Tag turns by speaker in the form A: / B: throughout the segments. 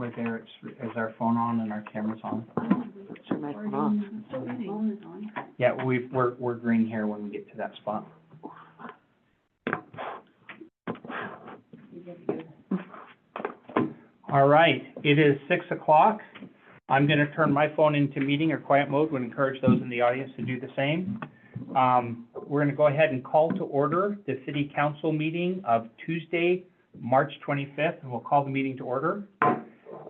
A: we're there, is our phone on and our camera's on?
B: Turn my phone off.
C: Phone is on.
A: Yeah, we're green here when we get to that spot. All right, it is 6 o'clock. I'm going to turn my phone into meeting or quiet mode. Would encourage those in the audience to do the same. We're going to go ahead and call to order the City Council meeting of Tuesday, March 25th, and we'll call the meeting to order.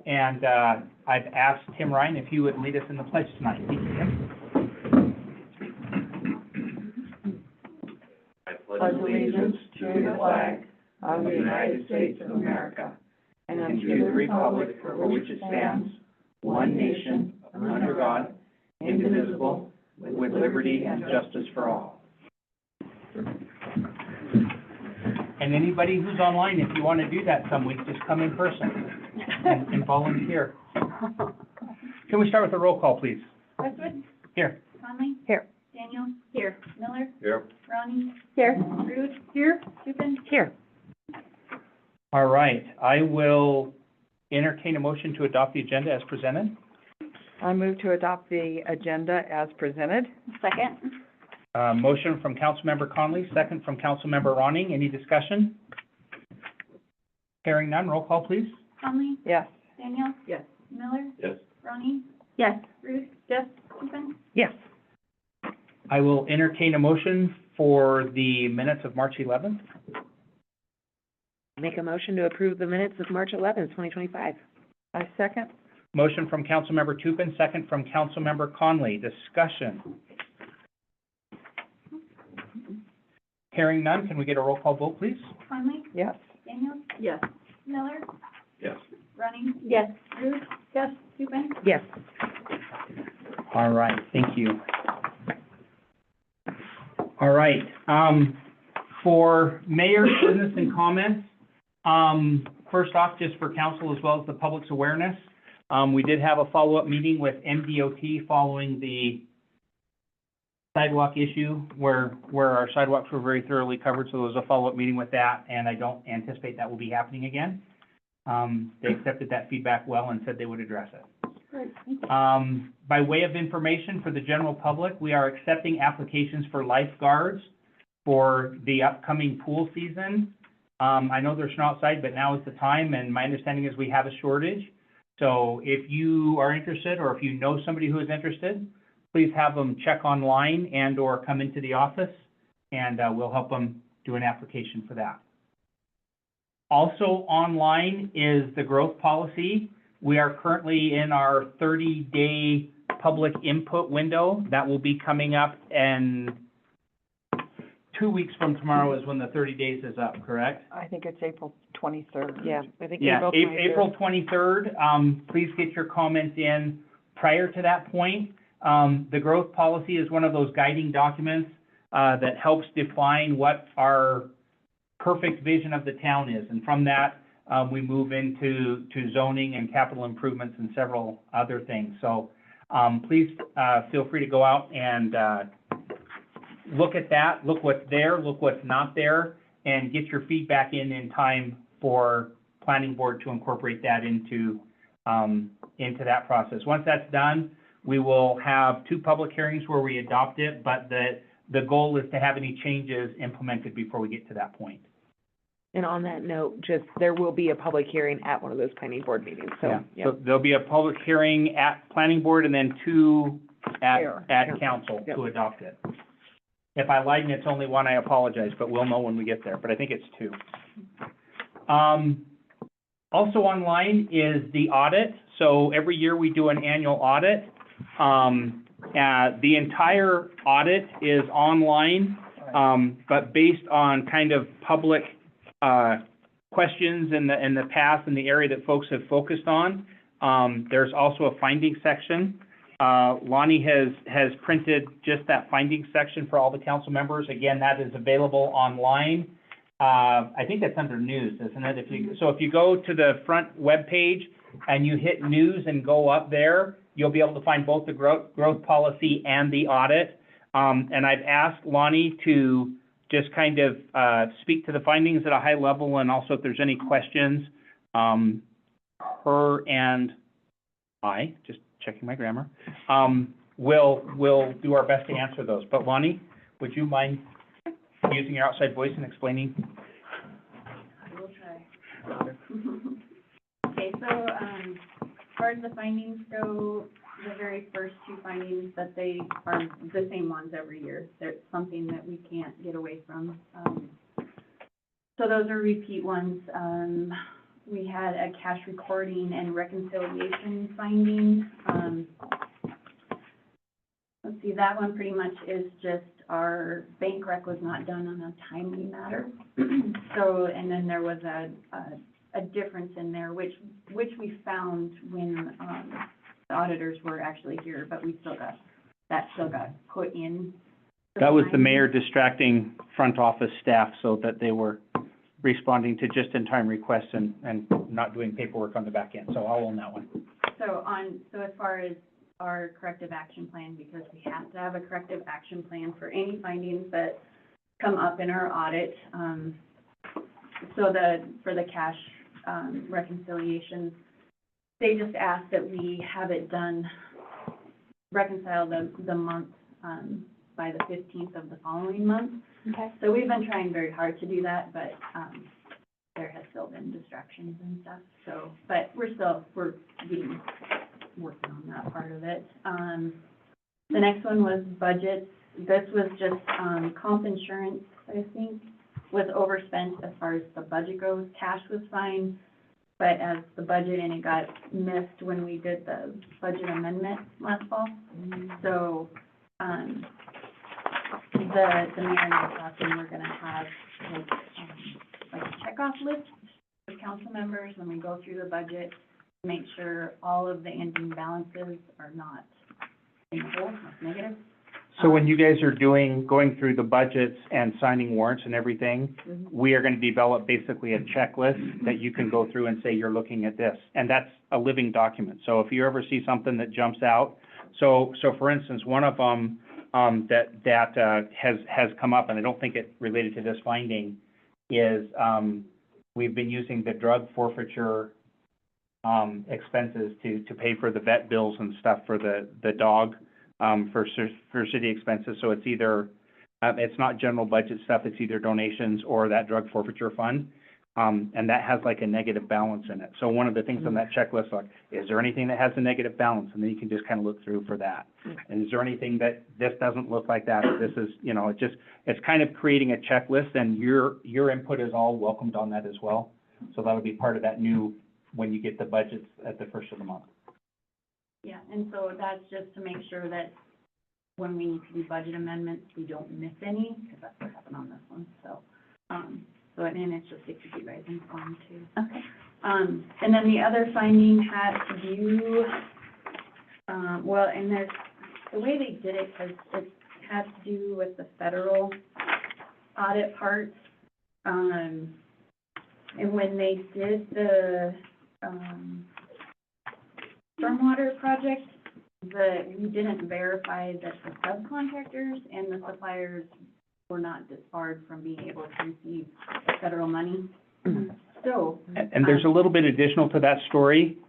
A: And I've asked Tim Ryan if he would lead us in the pledge tonight. Thank you, Tim.
D: I pledge allegiance to the flag of the United States of America and to the republic for which it stands, one nation, under God, indivisible, with liberty and justice for all.
A: And anybody who's online, if you want to do that some week, just come in person and volunteer. Can we start with a roll call, please?
C: Westwood?
A: Here.
C: Conley?
B: Here.
C: Daniel? Here. Miller?
D: Here.
C: Ronnie? Here. Rude? Here. Stupin?
B: Here.
A: All right, I will entertain a motion to adopt the agenda as presented.
B: I move to adopt the agenda as presented.
C: Second.
A: Motion from Councilmember Conley, second from Councilmember Ronning. Any discussion? Hearing none, roll call, please.
C: Conley?
B: Yes.
C: Daniel?
B: Yes.
C: Miller?
D: Yes.
C: Ronnie? Yes. Rude? Yes. Stupin?
B: Yes.
A: I will entertain a motion for the minutes of March 11th.
B: Make a motion to approve the minutes of March 11th, 2025. I second.
A: Motion from Councilmember Tupin, second from Councilmember Conley. Discussion. Hearing none, can we get a roll call vote, please?
C: Conley?
B: Yes.
C: Daniel? Yes. Miller?
D: Yes.
C: Ronnie? Yes. Rude? Yes. Stupin?
B: Yes.
A: All right, thank you. All right, for mayor's business and comments, first off, just for council as well as the public's awareness, we did have a follow-up meeting with MDOT following the sidewalk issue where our sidewalks were very thoroughly covered, so there was a follow-up meeting with that, and I don't anticipate that will be happening again. They accepted that feedback well and said they would address it.
C: Great. Thank you.
A: By way of information for the general public, we are accepting applications for lifeguards for the upcoming pool season. I know they're not outside, but now is the time, and my understanding is we have a shortage. So if you are interested, or if you know somebody who is interested, please have them check online and or come into the office, and we'll help them do an application for that. Also online is the growth policy. We are currently in our 30-day public input window. That will be coming up, and 2 weeks from tomorrow is when the 30 days is up, correct?
B: I think it's April 23rd. Yeah, I think
A: Yeah,
B: April 23rd.
A: April 23rd. Please get your comments in prior to that point. The growth policy is one of those guiding documents that helps define what our perfect vision of the town is. And from that, we move into zoning and capital improvements and several other things. So please feel free to go out and look at that, look what's there, look what's not there, and get your feedback in time for planning board to incorporate that into that process. Once that's done, we will have 2 public hearings where we adopt it, but the goal is to have any changes implemented before we get to that point.
E: And on that note, just, there will be a public hearing at one of those planning board meetings, so, yeah.
A: So there'll be a public hearing at planning board and then 2 at council
E: Yep.
A: to adopt it. If I lied and it's only 1, I apologize, but we'll know when we get there, but I think it's 2. Also online is the audit. So every year we do an annual audit. The entire audit is online, but based on kind of public questions in the past and the area that folks have focused on. There's also a finding section. Lonnie has printed just that finding section for all the council members. Again, that is available online. I think that's under news, isn't it? If you go to the front web page and you hit news and go up there, you'll be able to find both the growth policy and the audit. And I've asked Lonnie to just kind of speak to the findings at a high level, and also if there's any questions. her and I, just checking my grammar, will do our best to answer those. But Lonnie, would you mind using your outside voice and explaining?
C: I will try. Okay, so, as far as the findings go, the very first two findings that they are the same ones every year. There's something that we can't get away from. So those are repeat ones. We had a cash recording and reconciliation finding. Let's see, that one pretty much is just our bank rec was not done on a timely matter. So, and then there was a difference in there, which we found when, the auditors were actually here, but that still got put in.
A: That was the mayor distracting front office staff so that they were responding to just-in-time requests and not doing paperwork on the back end. So I'll own that one.
C: So as far as our corrective action plan, because we have to have a corrective action plan for any findings that come up in our audit. For the cash, reconciliation, they just ask that we have it done, reconcile the month, by the 15th of the following month.
E: Okay.
C: So we've been trying very hard to do that, but, there has still been distractions and stuff, so, but we're working on that part of it. The next one was budgets. This was just, comp insurance, I think, was overspent as far as the budget goes. Cash was fine, but as the budget, and it got missed when we did the budget amendment last fall. So, the mayor and I thought we were gonna have like a checkoff list for council members when we go through the budget, to make sure all of the ending balances are not in the hole, not negative.
A: So when you guys are going through the budgets and signing warrants and everything, we are going to develop basically a checklist that you can go through and say, you're looking at this. And that's a living document. So if you ever see something that jumps out, so for instance, one of them, that has come up, and I don't think it related to this finding, is, we've been using the drug forfeiture, expenses to pay for the vet bills and stuff for the dog. For city expenses, so it's either, it's not general budget stuff, it's either donations or that drug forfeiture fund, and that has like a negative balance in it. So one of the things on that checklist, like, is there anything that has a negative balance? And then you can just kind of look through for that. And is there anything that this doesn't look like that, or this is, it's kind of creating a checklist, and your input is all welcomed on that as well. So that'll be part of that new, when you get the budgets at the first of the month.
C: Yeah, and so that's just to make sure that when we need to do budget amendments, we don't miss any, because that's what happened on this one, so, and it's just 60 you guys informed too. Okay. And then the other finding had to do, and there's, the way they did it, because it had to do with the federal audit part, and when they did the, stormwater project, we didn't verify that the subcontractors and the suppliers were not disbarred from being able to receive federal money. So.
A: And there's a little bit additional to that story.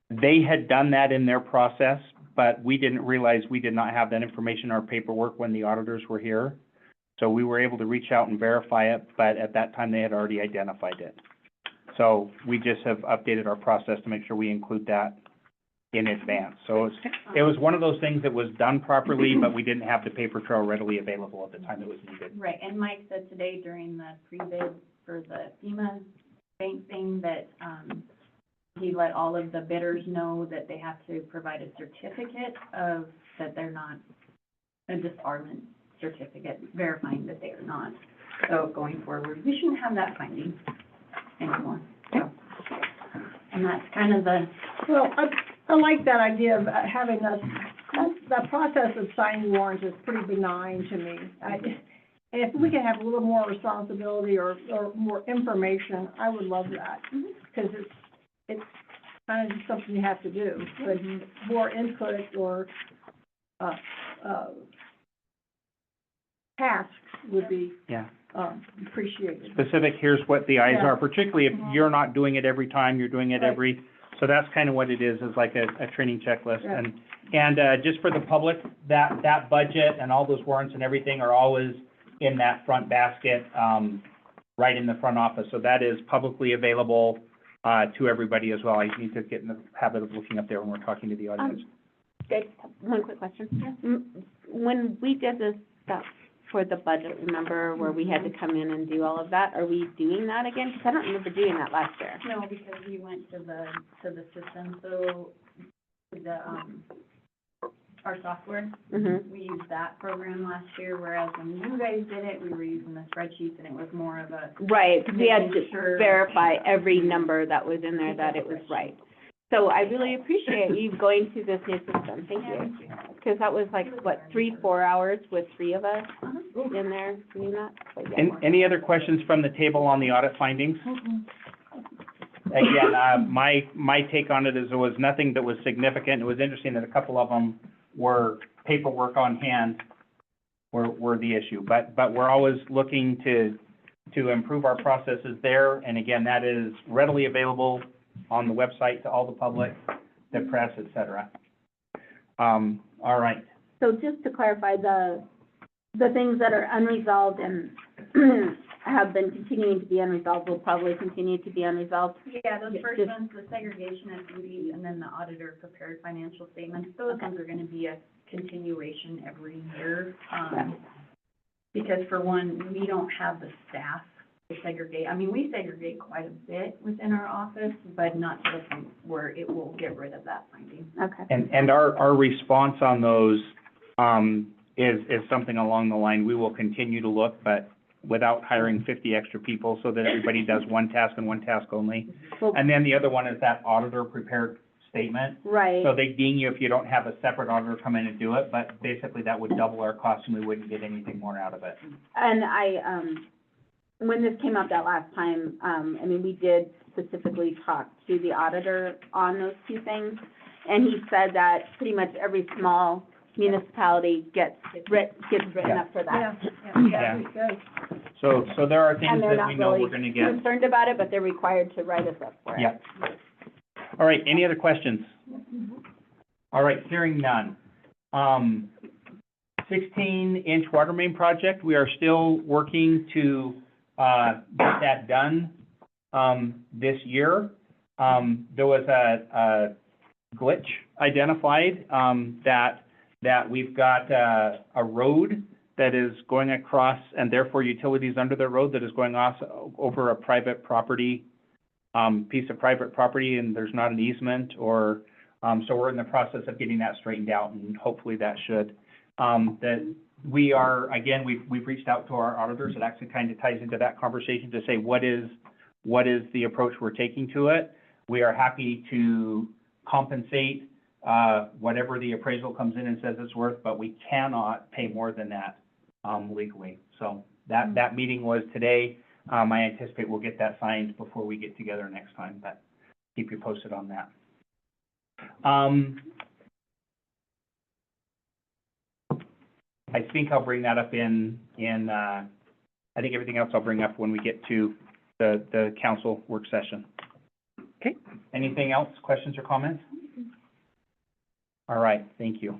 A: They had done that in their process, but we didn't realize we did not have that information in our paperwork when the auditors were here. So we were able to reach out and verify it, but at that time they had already identified it. So we just have updated our process to make sure we include that in advance. So it was one of those things that was done properly, but we didn't have the paper trail readily available at the time it was needed.
C: Right, and Mike said today during the pre-bid for the FEMA bank thing that, he let all of the bidders know that they have to provide a certificate of, that they're not, a disbarment certificate verifying that they are not. So going forward, we shouldn't have that finding anymore, so. And that's kind of the,
F: Well, I like that idea of having the process of signing warrants is pretty benign to me. And if we can have a little more responsibility or more information, I would love that. Because it's kind of just something you have to do. But more input or, tasks would be,
A: Yeah.
F: Appreciated.
A: Specific, here's what the eyes
F: Yeah.
A: are, particularly if you're not doing it every time, you're doing it
F: Right.
A: every So that's kind of what it is like a training checklist.
F: Yeah.
A: And just for the public, that budget and all those warrants and everything are always in that front basket, right in the front office. So that is publicly available, to everybody as well. I need to get in the habit of looking up there when we're talking to the audience.
G: Good. One quick question. When we did this stuff for the budget, remember, where we had to come in and do all of that, are we doing that again? Because I don't remember doing that last year.
C: No, because we went to the system, so our software,
G: Mm-hmm.
C: we used that program last year, whereas when you guys did it, we were using the spreadsheets and it was more of a,
G: Right, because we had
C: Making sure-
G: to verify every number that was in there, that it was right. So I really appreciate you going to this new system. Thank you. Because that was like, what, 3-4 hours with 3 of us in there doing that? So, yeah.
A: Any other questions from the table on the audit findings? Again, my take on it is there was nothing that was significant. It was interesting that a couple of them were paperwork on hand were the issue. But we're always looking to improve our processes there. And again, that is readily available on the website to all the public, the press, et cetera. All right.
G: So just to clarify, the things that are unresolved and have been continuing to be unresolved will probably continue to be unresolved?
C: yeah, those first
G: Just-
C: ones, the segregation of duties and then the auditor prepared financial statements, those ones are gonna be a continuation every year. Because for one, we don't have the staff to segregate. I mean, we segregate quite a bit within our office, but not to the point where it will get rid of that finding.
G: Okay.
A: And our response on those, is something along the line, we will continue to look, but without hiring 50 extra people so that everybody does one task and one task only.
G: Well,
A: And then the other one is that auditor prepared statement.
G: right.
A: So they ding you if you don't have a separate auditor come in and do it, but basically that would double our cost and we wouldn't get anything more out of it.
G: And I, when this came up that last time, I mean, we did specifically talk to the auditor on those two things. And he said that pretty much every small municipality gets written up for that.
A: Yeah.
F: Good.
A: So there are things
G: And they're
A: that we
G: not
A: know
G: really
A: we're gonna get.
G: concerned about it, but they're required to write us up for it.
A: Yep. All right, any other questions? All right, hearing none. 16-inch water main project, we are still working to, get that done, this year. There was a glitch identified, that we've got, a road that is going across, and therefore utilities under the road that is going off over a private property, piece of private property, and there's not an easement or, so we're in the process of getting that straightened out, and hopefully that should. That we are, again, we've reached out to our auditors. It actually kind of ties into that conversation to say, what is the approach we're taking to it? We are happy to compensate, whatever the appraisal comes in and says it's worth, but we cannot pay more than that, legally. So that meeting was today. I anticipate we'll get that signed before we get together next time, but keep you posted on that. I think I'll bring that up in I think everything else I'll bring up when we get to the council work session.
E: Okay.
A: Anything else, questions or comments? All right, thank you.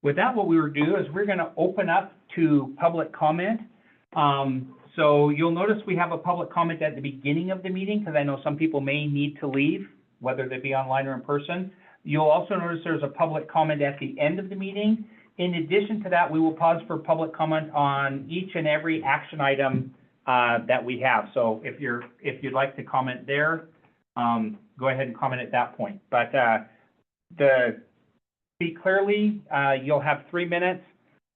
A: With that, what we will do is we're gonna open up to public comment. So you'll notice we have a public comment at the beginning of the meeting, because I know some people may need to leave, whether they be online or in person. You'll also notice there's a public comment at the end of the meeting. In addition to that, we will pause for public comment on each and every action item that we have. So if you'd like to comment there, go ahead and comment at that point. But speak clearly, you'll have 3 minutes.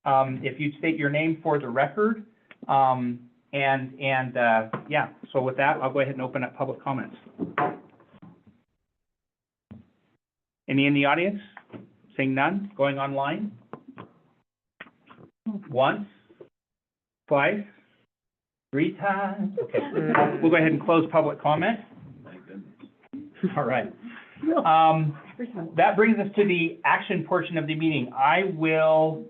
A: If you'd state your name for the record, yeah. So with that, I'll go ahead and open up public comments. Any in the audience? Seeing none? Going online? Once? Twice? 3 times? Okay. We'll go ahead and close public comment. All right. That brings us to the action portion of the meeting. I will,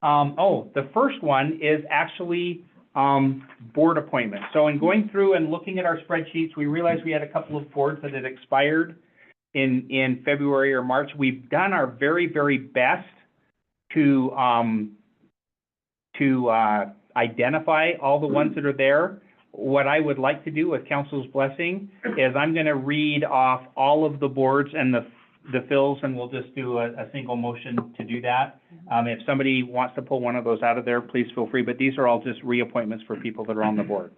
A: the first one is actually board appointments. So in going through and looking at our spreadsheets, we realized we had a couple of boards that had expired in February or March. We've done our very, very best to identify all the ones that are there. What I would like to do, with council's blessing, is I'm gonna read off all of the boards and the fills, and we'll just do a single motion to do that. If somebody wants to pull one of those out of there, please feel free, but these are all just reappointments for people that are on the board.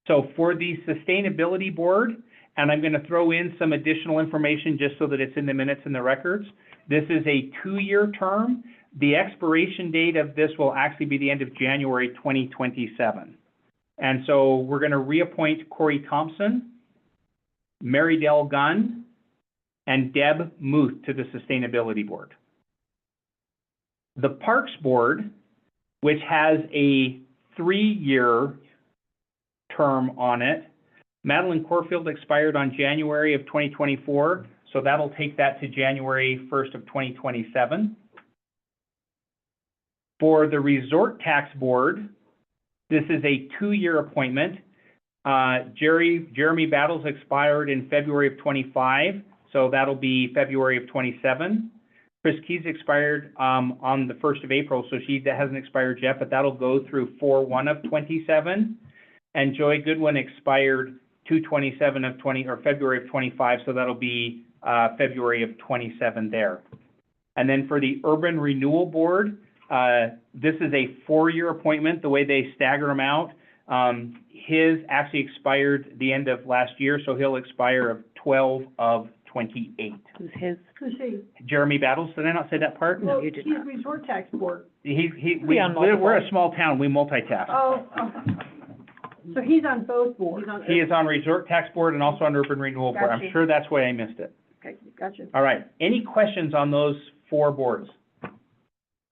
A: So for the Sustainability Board, and I'm gonna throw in some additional information just so that it's in the minutes and the records. This is a 2-year term. The expiration date of this will actually be the end of January 2027. And so we're gonna reappoint Corey Thompson, Mary Dell Gunn, and Deb Muth to the Sustainability Board. The Parks Board, which has a 3-year term on it, Madeline Corfield expired on January of 2024, so that'll take that to January 1st of 2027. For the Resort Tax Board, this is a 2-year appointment. Jeremy Battles expired in February of 25, so that'll be February of 27. Chris Keys expired on the 1st of April, so that hasn't expired yet, but that'll go through 4/1 of 27. And Joy Goodwin expired 2/27 of February of 25, so that'll be February of 27 there. And then for the Urban Renewal Board, this is a 4-year appointment, the way they stagger them out. His actually expired the end of last year, so he'll expire of 12 of 28.
E: Who's his?
F: Who's he?
A: Jeremy Battles, did I not say that part?
E: No,
F: Well,
E: you did
F: he's
E: not.
F: Resort Tax Board.
E: We on multiple.
A: We're a small town, we multitask.
F: Oh, so he's on both boards?
A: He is on Resort Tax Board and also on Urban Renewal Board. I'm
F: Gotcha.
A: sure that's why I missed it.
F: Okay, gotcha.
A: All right, any questions on those 4 boards?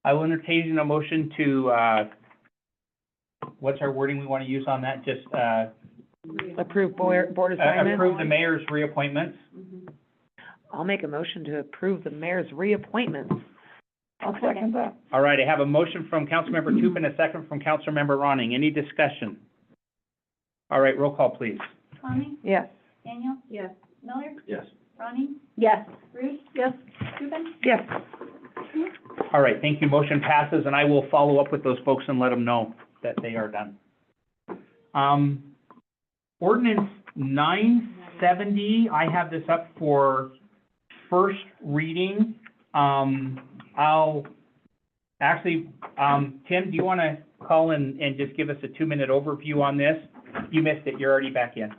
A: I will entertain a motion to, what's our wording we want to use on that? Just,
E: Approve board assignments?
A: approve the mayor's reappointments.
E: I'll make a motion to approve the mayor's reappointments. I'll second that.
A: All right, I have a motion from Councilmember Tupin, a second from Councilmember Ronning. Any discussion? All right, roll call, please.
C: Conley?
E: Yes.
C: Daniel?
F: Yes.
C: Miller?
D: Yes.
C: Ronnie?
G: Yes.
C: Bruce?
F: Yes.
C: Rubin?
E: Yes.
A: All right, thank you. Motion passes, and I will follow up with those folks and let them know that they are done. Ordinance 970, I have this up for first reading. I'll actually, Tim, do you want to call and just give us a 2-minute overview on this? You missed it, you're already back in.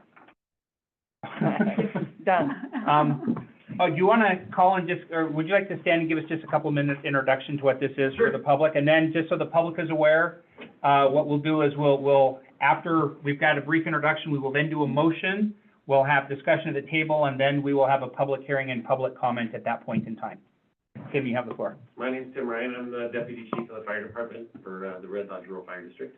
E: Done.
A: Oh, do you want to call and just, or would you like to stand and give us just a couple minutes introduction to what this is for the public? And then, just so the public is aware, what we'll do is we'll, after we've got a brief introduction, we will then do a motion. We'll have discussion at the table, and then we will have a public hearing and public comment at that point in time. Tim, you have the floor.
H: My name's Tim Ryan. I'm the Deputy Chief of the Fire Department for the Red Lodge Rural Fire District.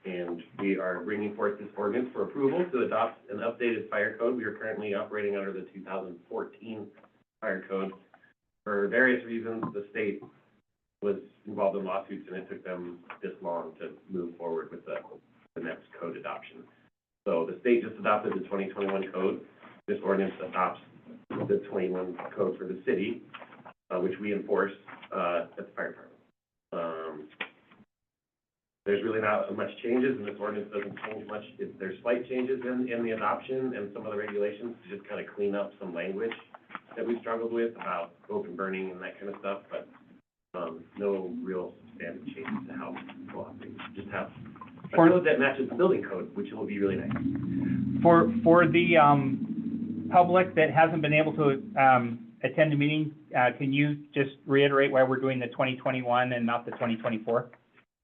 H: And we are bringing forth this ordinance for approval to adopt an updated fire code. We are currently operating under the 2014 fire code. For various reasons, the state was involved in lawsuits, and it took them this long to move forward with the next code adoption. So the state just adopted the 2021 code. This ordinance adopts the 21 code for the city, which we enforce at the fire department. There's really not much changes, and this ordinance doesn't change much. There's slight changes in the adoption and some of the regulations to just kind of clean up some language that we struggled with about open burning and that kind of stuff, but no real substantive changes to how people operate. Just have a code that matches the building code, which will be really nice.
A: For the public that hasn't been able to attend the meeting, can you just reiterate why we're doing the 2021 and not the 2024?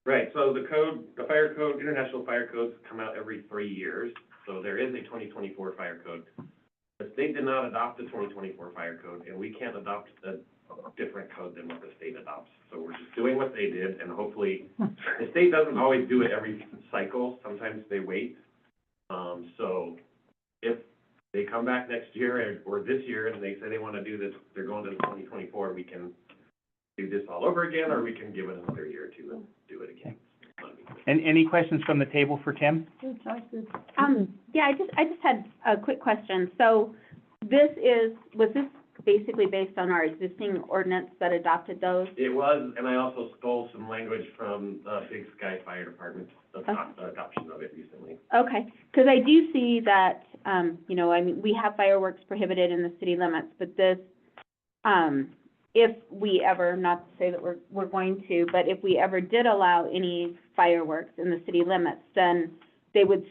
H: Right, so the code, the fire code, international fire codes come out every 3 years, so there is a 2024 fire code. The state did not adopt the 2024 fire code, and we can't adopt a different code than what the state adopts. So we're just doing what they did, and hopefully, the state doesn't always do it every cycle, sometimes they wait. So if they come back next year or this year and they say they want to do this, they're going to the 2024, we can do this all over again, or we can give it another year or two and do it again.
A: And any questions from the table for Tim?
F: Good, sounds good.
G: Yeah, I just had a quick question. So was this basically based on our existing ordinance that adopted those?
H: It was, and I also stole some language from, Big Sky Fire Department's adoption of it recently.
G: Okay, because I do see that, you know, I mean, we have fireworks prohibited in the city limits, but this, if we ever, not to say that we're going to, but if we ever did allow any fireworks in the city limits, then they would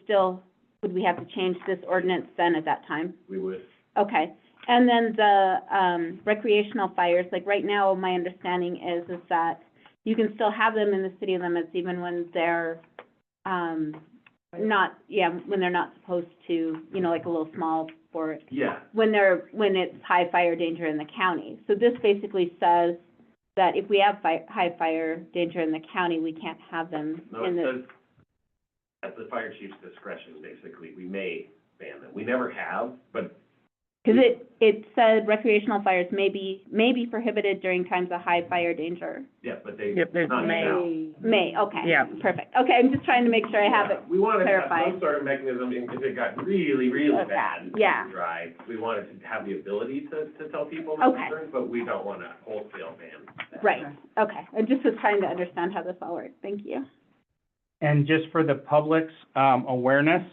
G: we have to change this ordinance then at that time?
H: We would.
G: Okay, and then the, recreational fires, like right now, my understanding is that you can still have them in the city limits even when they're, when they're not supposed to, you know, like a little small for,
H: Yeah,
G: when it's high fire danger in the county. So this basically says that if we have high fire danger in the county, we can't have them
H: no,
G: in
H: it
G: the.
H: says, at the fire chief's discretion, basically, we may ban them. We never have, but
G: Because it said recreational fires may be prohibited during times of high fire danger.
H: yeah, but they,
E: Yep, there's
H: not
E: May.
H: now.
G: May, okay.
E: Yeah.
G: Perfect. Okay, I'm just trying to make sure I have it.
H: Yeah, we wanted to have
G: clarified.
H: some sort of mechanism, if it got really, really
G: Okay,
H: bad,
G: yeah.
H: and dry, we wanted to have the ability to tell people the
G: Okay.
H: concerns, but we don't want to wholesale ban that.
G: Right, okay. I just was trying to understand how this all works. Thank you.
A: And just for the public's, awareness,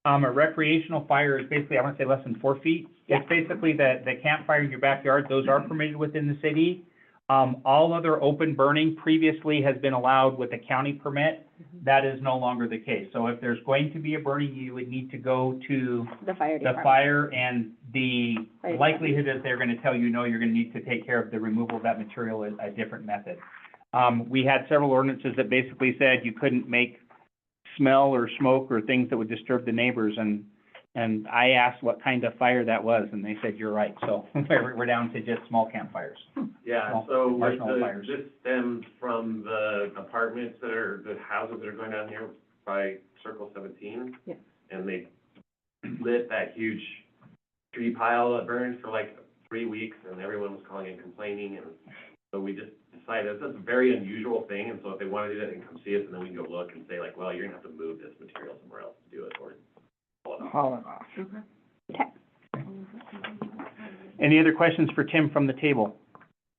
A: a recreational fire is basically, I want to say less than 4 feet. It's basically the campfire in your backyard, those are permitted within the city. All other open burning previously has been allowed with a county permit. That is no longer the case. So if there's going to be a burning, you would need to go to
G: The fire
A: the
G: department.
A: fire, and the
G: Fire
A: likelihood is they're gonna tell you, no, you're gonna need to take care of the removal of that material in a different method. We had several ordinances that basically said you couldn't make smell or smoke or things that would disturb the neighbors, and I asked what kind of fire that was, and they said, you're right, so we're down to just small campfires.
H: Yeah,
A: Small
H: so
A: marshmallow fires.
H: this stems from the apartments the houses that are going down here by Circle 17.
B: Yeah.
H: And they lit that huge tree pile that burned for like 3 weeks, and everyone was calling and complaining, and so we just decided that's a very unusual thing, and so if they want to do that, they can come see us, and then we can go look and say like, well, you're gonna have to move this material somewhere else to do it, or pull it off.
E: Haul it off.
G: Okay.
A: Any other questions for Tim from the table?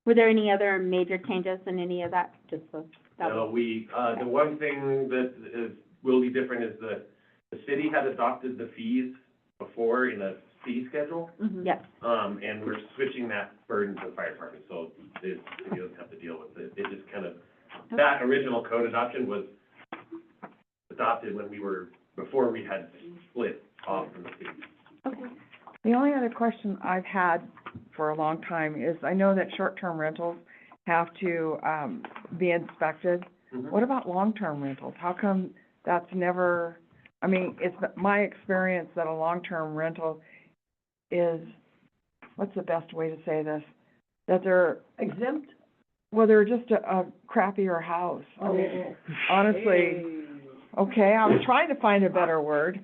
G: Were there any other major changes in any of that? Just so that
H: No,
G: was,
H: we, the one thing that will be different is the city had adopted the fees before in a fee schedule,
G: yes.
H: and we're switching that burden to the fire department, so the city doesn't have to deal with it. It just kind of, that original code adoption was adopted when before we had split off from the city.
G: Okay.
D: The only other question I've had for a long time is, I know that short-term rentals have to, be inspected.
H: Mhm.
D: What about long-term rentals? How come that's never, I mean, it's my experience that a long-term rental is, what's the best way to say this? That they're,
F: Exempt?
D: well, they're just a crappier house. I mean, honestly, okay, I was trying to find a better word.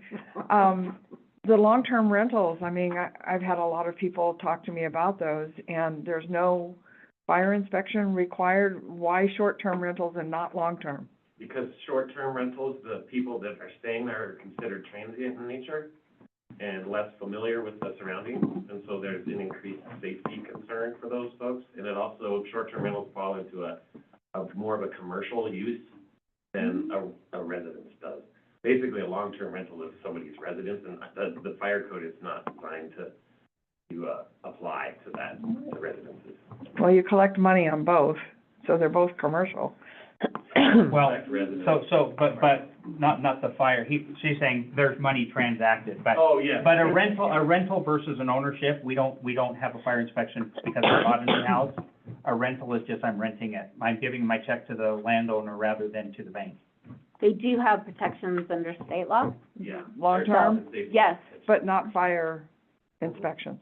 D: The long-term rentals, I mean, I've had a lot of people talk to me about those, and there's no fire inspection required. Why short-term rentals and not long-term?
H: Because short-term rentals, the people that are staying there are considered transient in nature and less familiar with the surroundings, and so there's an increased safety concern for those folks. And it also, short-term rentals fall into a more of a commercial use than a residence does. Basically, a long-term rental is somebody's residence, and the fire code is not designed to apply to that, to residences.
D: Well, you collect money on both, so they're both commercial.
A: Well,
H: Affect residents.
A: but not the fire, she's saying there's money transacted, but.
H: Oh, yeah.
A: But a rental versus an ownership, we don't have a fire inspection because I bought a new house. A rental is just, I'm renting it. I'm giving my check to the landowner rather than to the bank.
G: They do have protections under state law.
H: Yeah.
D: Long-term?
G: Yes,
D: But not fire inspections.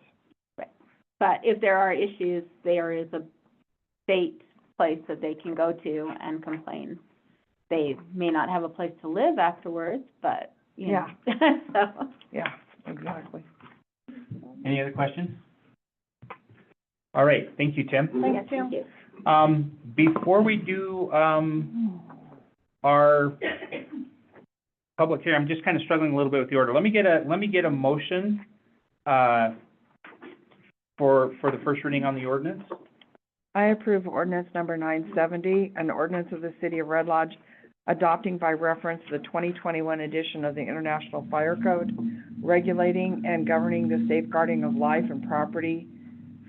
G: but if there are issues, there is a state place that they can go to and complain. They may not have a place to live afterwards, but, you know. So,
D: Yeah, exactly.
A: Any other questions? All right, thank you, Tim.
G: yes, thank you.
A: Before we do, our public hearing, I'm just kind of struggling a little bit with the order. Let me get a motion, for the first reading on the ordinance.
D: I approve ordinance number 970, an ordinance of the City of Red Lodge adopting by reference the 2021 edition of the International Fire Code, regulating and governing the safeguarding of life and property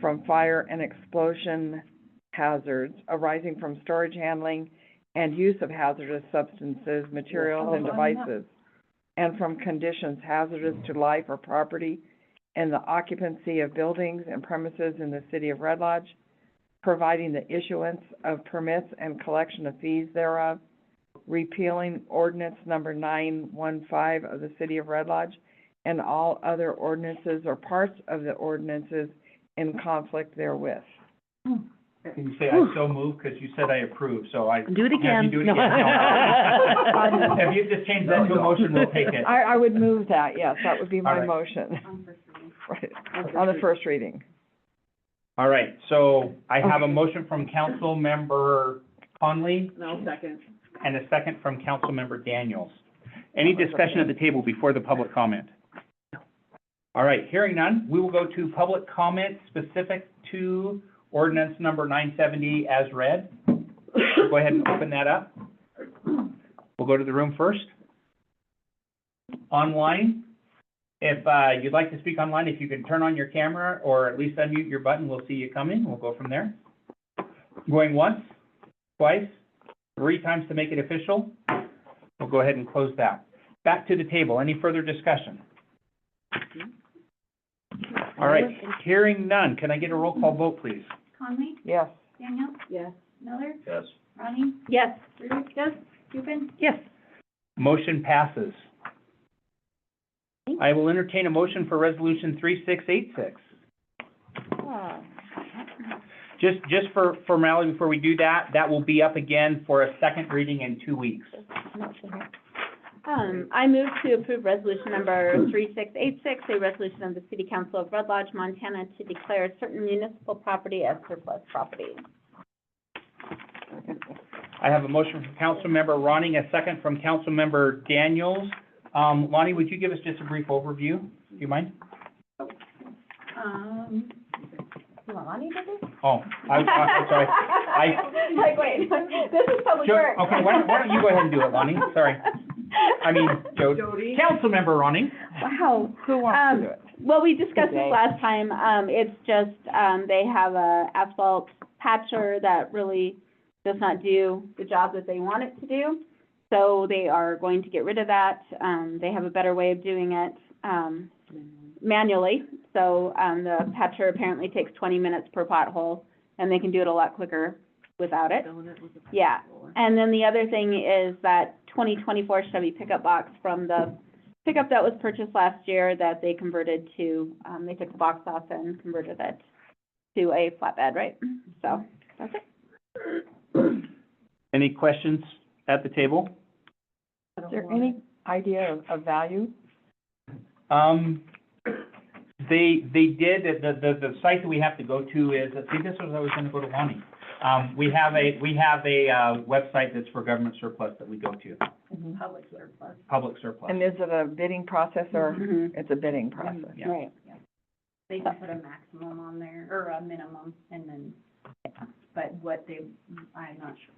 D: from fire and explosion hazards arising from storage, handling, and use of hazardous substances, materials, and devices, and from conditions hazardous to life or property and the occupancy of buildings and premises in the City of Red Lodge, providing the issuance of permits and collection of fees thereof, repealing ordinance number 915 of the City of Red Lodge, and all other ordinances or parts of the ordinances in conflict therewith.
A: Can you say I so move, because you said I approve, so I.
B: Do it
A: Have
B: again.
A: you do it again? No. If you just change that to a motion, we'll take it.
D: I would move that, yes, that would be
A: All
D: my
A: right.
D: motion,
C: On first reading.
D: right, on the first reading.
A: All right, so I have a motion from Councilmember Conley
B: No, second.
A: and a second from Councilmember Daniels. Any discussion at the table before the public comment? All right, hearing none, we will go to public comment specific to ordinance number 970 as read. Go ahead and open that up. We'll go to the room first. Online, if you'd like to speak online, if you can turn on your camera or at least unmute your button, we'll see you coming. We'll go from there. Going once, twice, 3 times to make it official. We'll go ahead and close that. Back to the table. Any further discussion? All right, hearing none. Can I get a roll call vote, please?
C: Conley,
D: Yes.
C: Daniel,
B: Yes.
C: Miller,
H: Yes.
C: Ronnie,
G: Yes.
C: Ruth, yes, Rubin,
B: Yes.
A: Motion passes. I will entertain a motion for resolution 3686. Just for formality, before we do that, that will be up again for a second reading in 2 weeks.
G: I move to approve resolution number 3686, a resolution of the City Council of Red Lodge, Montana, to declare certain municipal property as surplus property.
A: I have a motion from Councilmember Ronning, a second from Councilmember Daniels. Lonnie, would you give us just a brief overview? Do you mind?
C: Lonnie did it?
A: Oh, I'm sorry.
G: Like, wait, this is public
A: Joe,
G: works.
A: okay, why don't you go ahead and do it, Lonnie? Sorry. I mean,
B: Jody?
A: Councilmember Ronning.
G: Wow.
D: Who wants to do it?
G: Well, we discussed this
D: Okay.
G: last time, it's just, they have a asphalt patcher that really does not do the job that they want it to do. So they are going to get rid of that. They have a better way of doing it, manually. So, the patcher apparently takes 20 minutes per pothole, and they can do it a lot quicker without it. Yeah. And then the other thing is that 2024 Chevy pickup box from the pickup that was purchased last year that they converted to, they took the box off and converted it to a flatbed, right? So, that's it.
A: Any questions at the table?
D: Is there any idea of value?
A: They did, the site that we have to go to is, I think this was, I was gonna go to Lonnie. We have a website that's for government surplus that we go to,
C: Public surplus.
A: public surplus.
D: And is it a bidding process or
G: Mhm.
D: it's a bidding process?
A: Yeah.
G: Right.
C: They can put a maximum on there, or a minimum, and then, but what they, I'm not sure.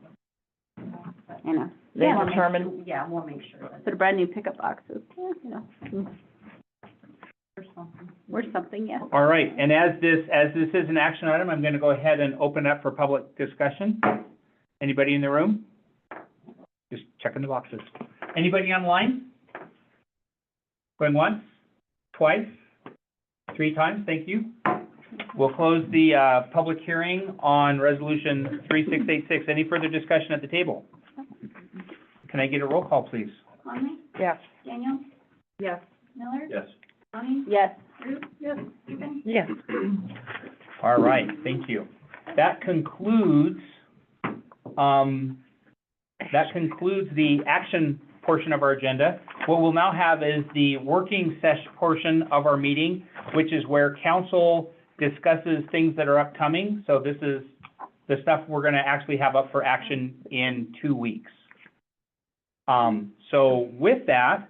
C: But
G: I know.
D: They
G: Yeah,
C: we'll make
D: determine-
C: sure- Yeah, we'll make sure that
G: Put a brand new pickup box, is, you know,
C: there's something.
G: or something, yeah.
A: All right, and as this is an action item, I'm gonna go ahead and open up for public discussion. Anybody in the room? Just checking the boxes. Anybody online? Going once, twice, 3 times, thank you. We'll close the, public hearing on resolution 3686. Any further discussion at the table? Can I get a roll call, please?
C: Conley,
D: Yes.
C: Daniel,
B: Yes.
C: Miller,
H: Yes.
C: Ronnie,
G: Yes.
C: Ruth, yes, Rubin.
B: Yes.
A: All right, thank you. That concludes, the action portion of our agenda. What we'll now have is the working session portion of our meeting, which is where council discusses things that are upcoming. So this is the stuff we're gonna actually have up for action in 2 weeks. So with that,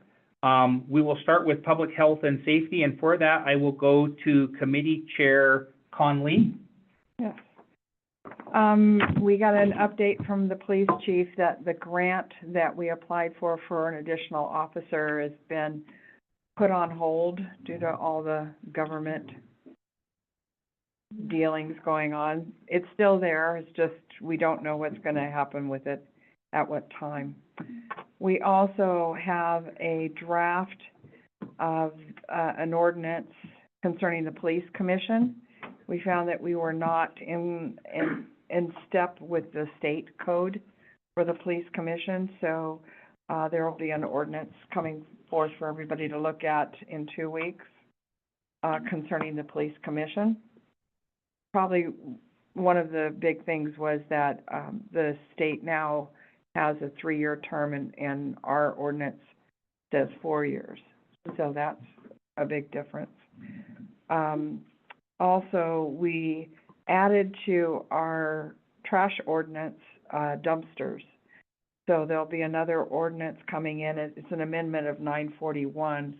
A: we will start with public health and safety, and for that, I will go to Committee Chair Conley.
I: Yes. We got an update from the police chief that the grant that we applied for an additional officer has been put on hold due to all the government dealings going on. It's still there, it's just, we don't know what's gonna happen with it at what time. We also have a draft of, an ordinance concerning the police commission. We found that we were not in step with the state code for the police commission, so, there will be an ordinance coming forth for everybody to look at in 2 weeks, concerning the police commission. Probably one of the big things was that, the state now has a 3-year term and our ordinance says 4 years. So that's a big difference. Also, we added to our trash ordinance, dumpsters. So there'll be another ordinance coming in. It's an amendment of 941.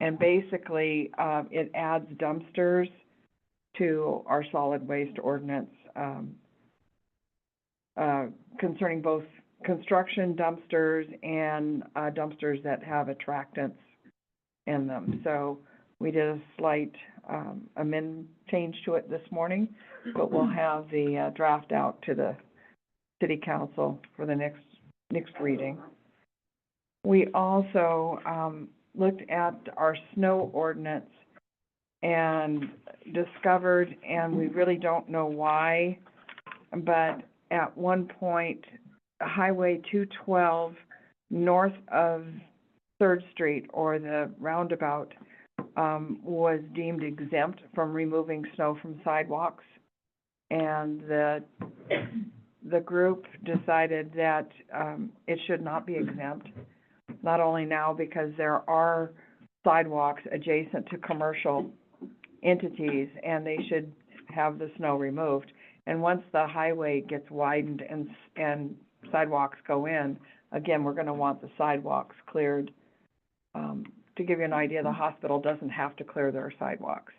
I: And basically, it adds dumpsters to our solid waste ordinance, concerning both construction dumpsters and dumpsters that have attractants in them. So we did a slight change to it this morning, but we'll have the draft out to the city council for the next reading. We also looked at our snow ordinance and discovered, and we really don't know why, but at one point, Highway 212 north of 3rd Street, or the roundabout, was deemed exempt from removing snow from sidewalks. And the group decided that it should not be exempt, not only now because there are sidewalks adjacent to commercial entities and they should have the snow removed. And once the highway gets widened and sidewalks go in, again, we're gonna want the sidewalks cleared. To give you an idea, the hospital doesn't have to clear their sidewalks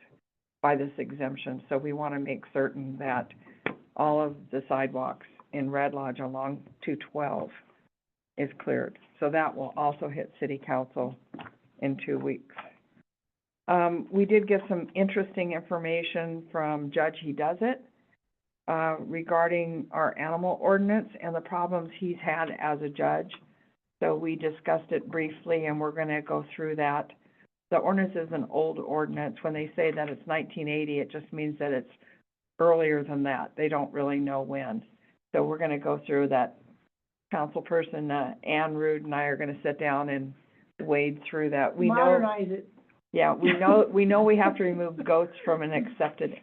I: by this exemption, so we wanna make certain that all of the sidewalks in Red Lodge along 212 is cleared. So that will also hit city council in 2 weeks. We did get some interesting information from Judge He Does It, regarding our animal ordinance and the problems he's had as a judge. So we discussed it briefly and we're gonna go through that. The ordinance is an old ordinance. When they say that it's 1980, it just means that it's earlier than that. They don't really know when. So we're gonna go through that. Councilperson, Ann Rude and I are gonna sit down and wade through that. We know,
F: Modernize it.
I: yeah, we know we have to remove goats from an accepted,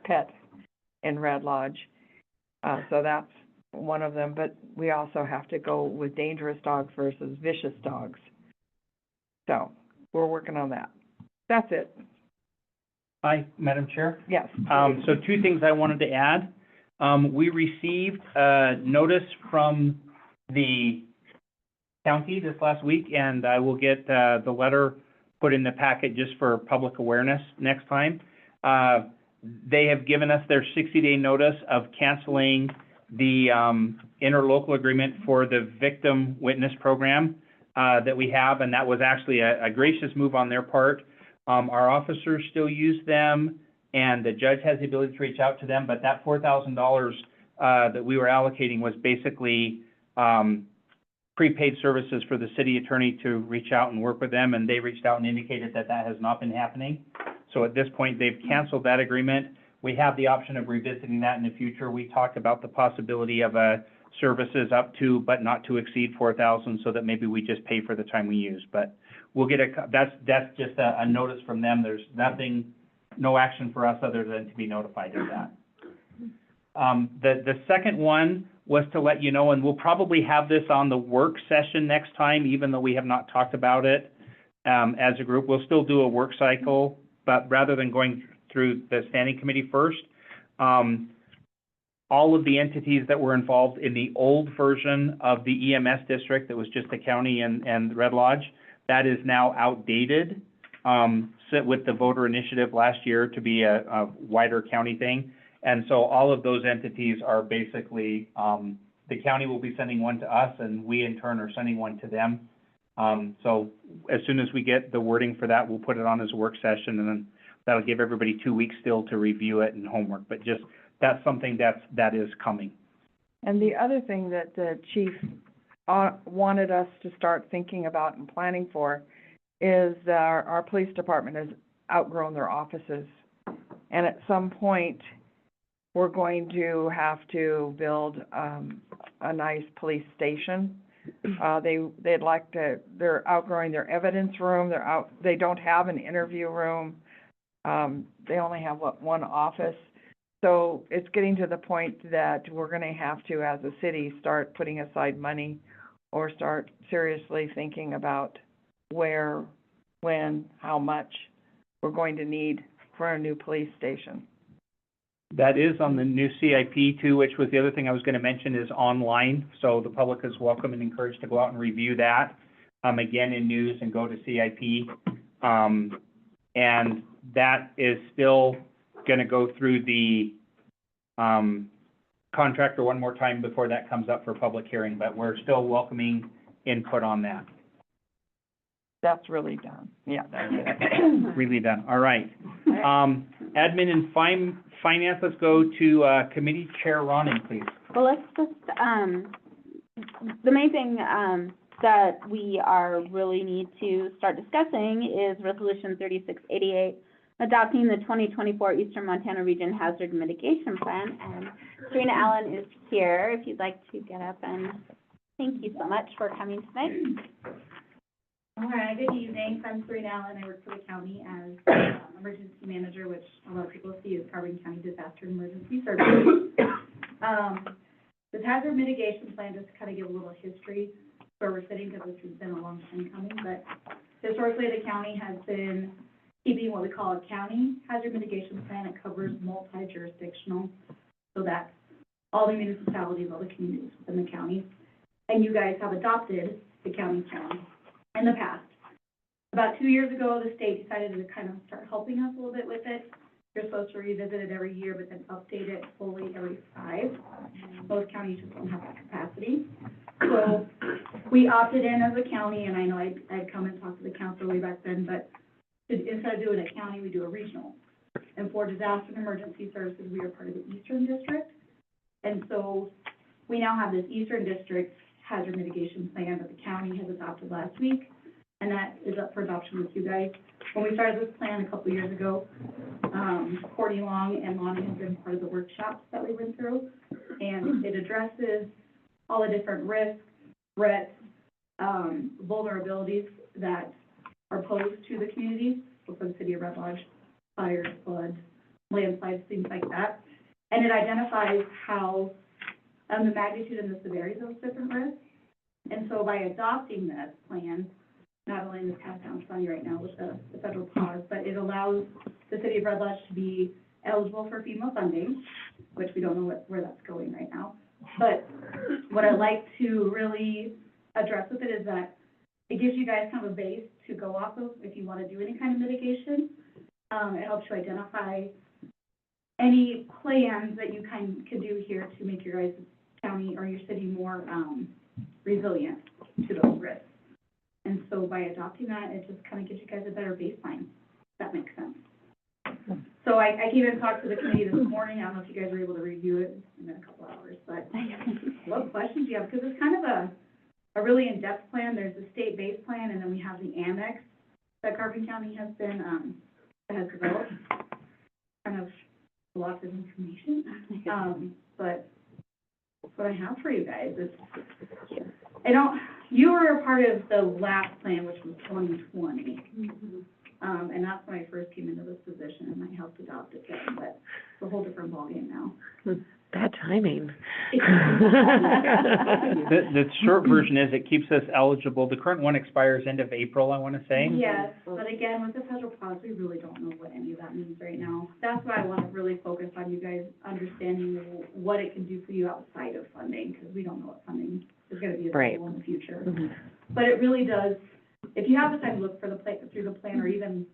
I: pet in Red Lodge. So that's one of them, but we also have to go with dangerous dogs versus vicious dogs. So we're working on that. That's it.
A: Hi, Madam Chair.
I: Yes.
A: So 2 things I wanted to add. We received a notice from the county this last week, and I will get the letter put in the packet just for public awareness next time. They have given us their 60-day notice of canceling the interlocal agreement for the victim witness program that we have, and that was actually a gracious move on their part. Our officers still use them, and the judge has the ability to reach out to them, but that $4,000 that we were allocating was basically prepaid services for the city attorney to reach out and work with them, and they reached out and indicated that that has not been happening. So at this point, they've canceled that agreement. We have the option of revisiting that in the future. We talked about the possibility of services up to, but not to exceed 4,000, so that maybe we just pay for the time we use. But we'll get that's just a notice from them. There's no action for us other than to be notified of that. The second one was to let you know, and we'll probably have this on the work session next time, even though we have not talked about it as a group. We'll still do a work cycle, but rather than going through the standing committee first, all of the entities that were involved in the old version of the EMS district that was just the county and Red Lodge, that is now outdated, with the voter initiative last year to be a wider county thing. And so all of those entities are basically, the county will be sending one to us, and we in turn are sending one to them. So as soon as we get the wording for that, we'll put it on as a work session, and then that'll give everybody 2 weeks still to review it and homework. But just, that's something that is coming.
I: And the other thing that the chief, wanted us to start thinking about and planning for is our police department has outgrown their offices. And at some point, we're going to have to build, a nice police station. They'd like to, they're outgrowing their evidence room, they don't have an interview room. They only have, one office? So it's getting to the point that we're gonna have to, as a city, start putting aside money or start seriously thinking about where, when, how much we're going to need for a new police station.
A: That is on the new CIP too, which was the other thing I was gonna mention, is online. So the public is welcome and encouraged to go out and review that, again, in news, and go to CIP. And that is still gonna go through the, contractor one more time before that comes up for public hearing, but we're still welcoming input on that.
I: That's really done. Yeah, that's
A: Really done, all right. Admin and finance, let's go to, committee chair Ronan, please.
G: Well, let's just, the main thing, that we really need to start discussing is Resolution 3688, adopting the 2024 Eastern Montana Region Hazard Mitigation Plan. And Serena Allen is here, if you'd like to get up, and thank you so much for coming tonight.
C: All right, good evening. I'm Serena Allen. I work for the county as emergency manager, which a lot of people see as Carbon County Disaster and Emergency Services. This hazard mitigation plan, just to kind of give a little history where we're sitting, because this has been a long time coming, but historically the county has been keeping what we call a county hazard mitigation plan. It covers multi-jurisdictional, so that's all the municipalities, all the communities within the county. And you guys have adopted the county plan in the past. About 2 years ago, the state decided to kind of start helping us a little bit with it. You're supposed to revisit it every year, but then update it fully every 5. Most counties just don't have that capacity. So we opted in as a county, and I know I'd come and talk to the council way back then, but instead of doing a county, we do a regional. And for disaster and emergency services, we are part of the Eastern District. And so we now have this Eastern District hazard mitigation plan that the county has adopted last week, and that is up for adoption with you guys. When we started this plan a couple years ago, Courtney Long and Lonnie have been part of the workshops that we went through, and it addresses all the different risks, threats, vulnerabilities that are posed to the community, so for the city of Red Lodge, fires, floods, landslides, things like that. And it identifies how, the magnitude and the severity of those different risks. And so by adopting this plan, not only in this passed down Sunday right now with the federal pause, but it allows the city of Red Lodge to be eligible for FEMA funding, which we don't know where that's going right now. But what I'd like to really address with it is that it gives you guys kind of a base to go off of if you want to do any kind of mitigation. It helps you identify any plans that you can do here to make your guys' county or your city more resilient to those risks. And so by adopting that, it just kind of gives you guys a better baseline, if that makes sense. So I came and talked to the committee this morning. I don't know if you guys were able to review it in a couple hours, but what questions do you have? Because it's kind of a really in-depth plan. There's the state-based plan, and then we have the annex that Carbon County has been, has developed. Kind of lots of information. But what I have for you guys is, you were a part of the last plan, which was 2020. And that's when I first came into this position, and I helped adopt it then, but it's a whole different ballgame now.
B: Bad timing.
A: The short version is it keeps us eligible. The current one expires end of April, I want to say.
C: Yes, but again, with the federal pause, we really don't know what any of that means right now. That's why I want to really focus on you guys understanding what it can do for you outside of funding, because we don't know what funding is going to be
B: Right.
C: available in the future.
B: Mhm.
C: But it really does, if you have the time to look for the through the plan, or even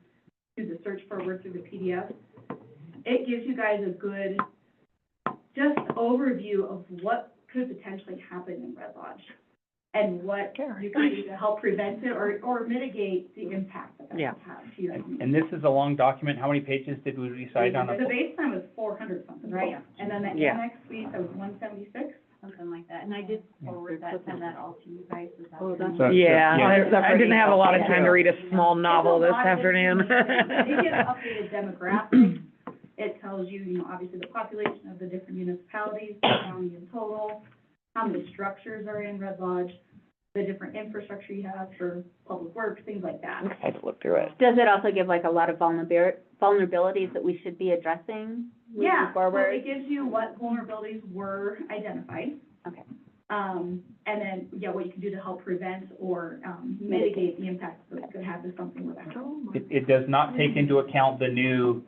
C: do the search for a word through the PDF, it gives you guys a good, just overview of what could potentially happen in Red Lodge, and what you can do to help prevent it or mitigate the impact that that
B: Yeah.
C: will have to your community.
A: And this is a long document. How many pages did we decide on?
C: The base time was 400 something, right? And then the
B: Yeah.
C: annex suite, that was 176.
G: Something like that, and I did forward that, send that all to you guys, is that?
C: Oh, that's-
A: So-
B: Yeah,
A: yeah.
B: I didn't have a lot of time to read a small novel this
C: It's a lot of
B: afternoon.
C: information. It gives updated demographics. It tells you, you know, obviously the population of the different municipalities, the county in total, how many structures are in Red Lodge, the different infrastructure you have for public works, things like that.
B: I'm excited to look through it.
G: Does it also give like a lot of vulnerabilities that we should be addressing moving
C: Yeah, so
G: forward?
C: it gives you what vulnerabilities were identified.
G: Okay.
C: And then, yeah, what you can do to help prevent or, mitigate the impacts that it could have if something were to happen.
A: It does not take into account the new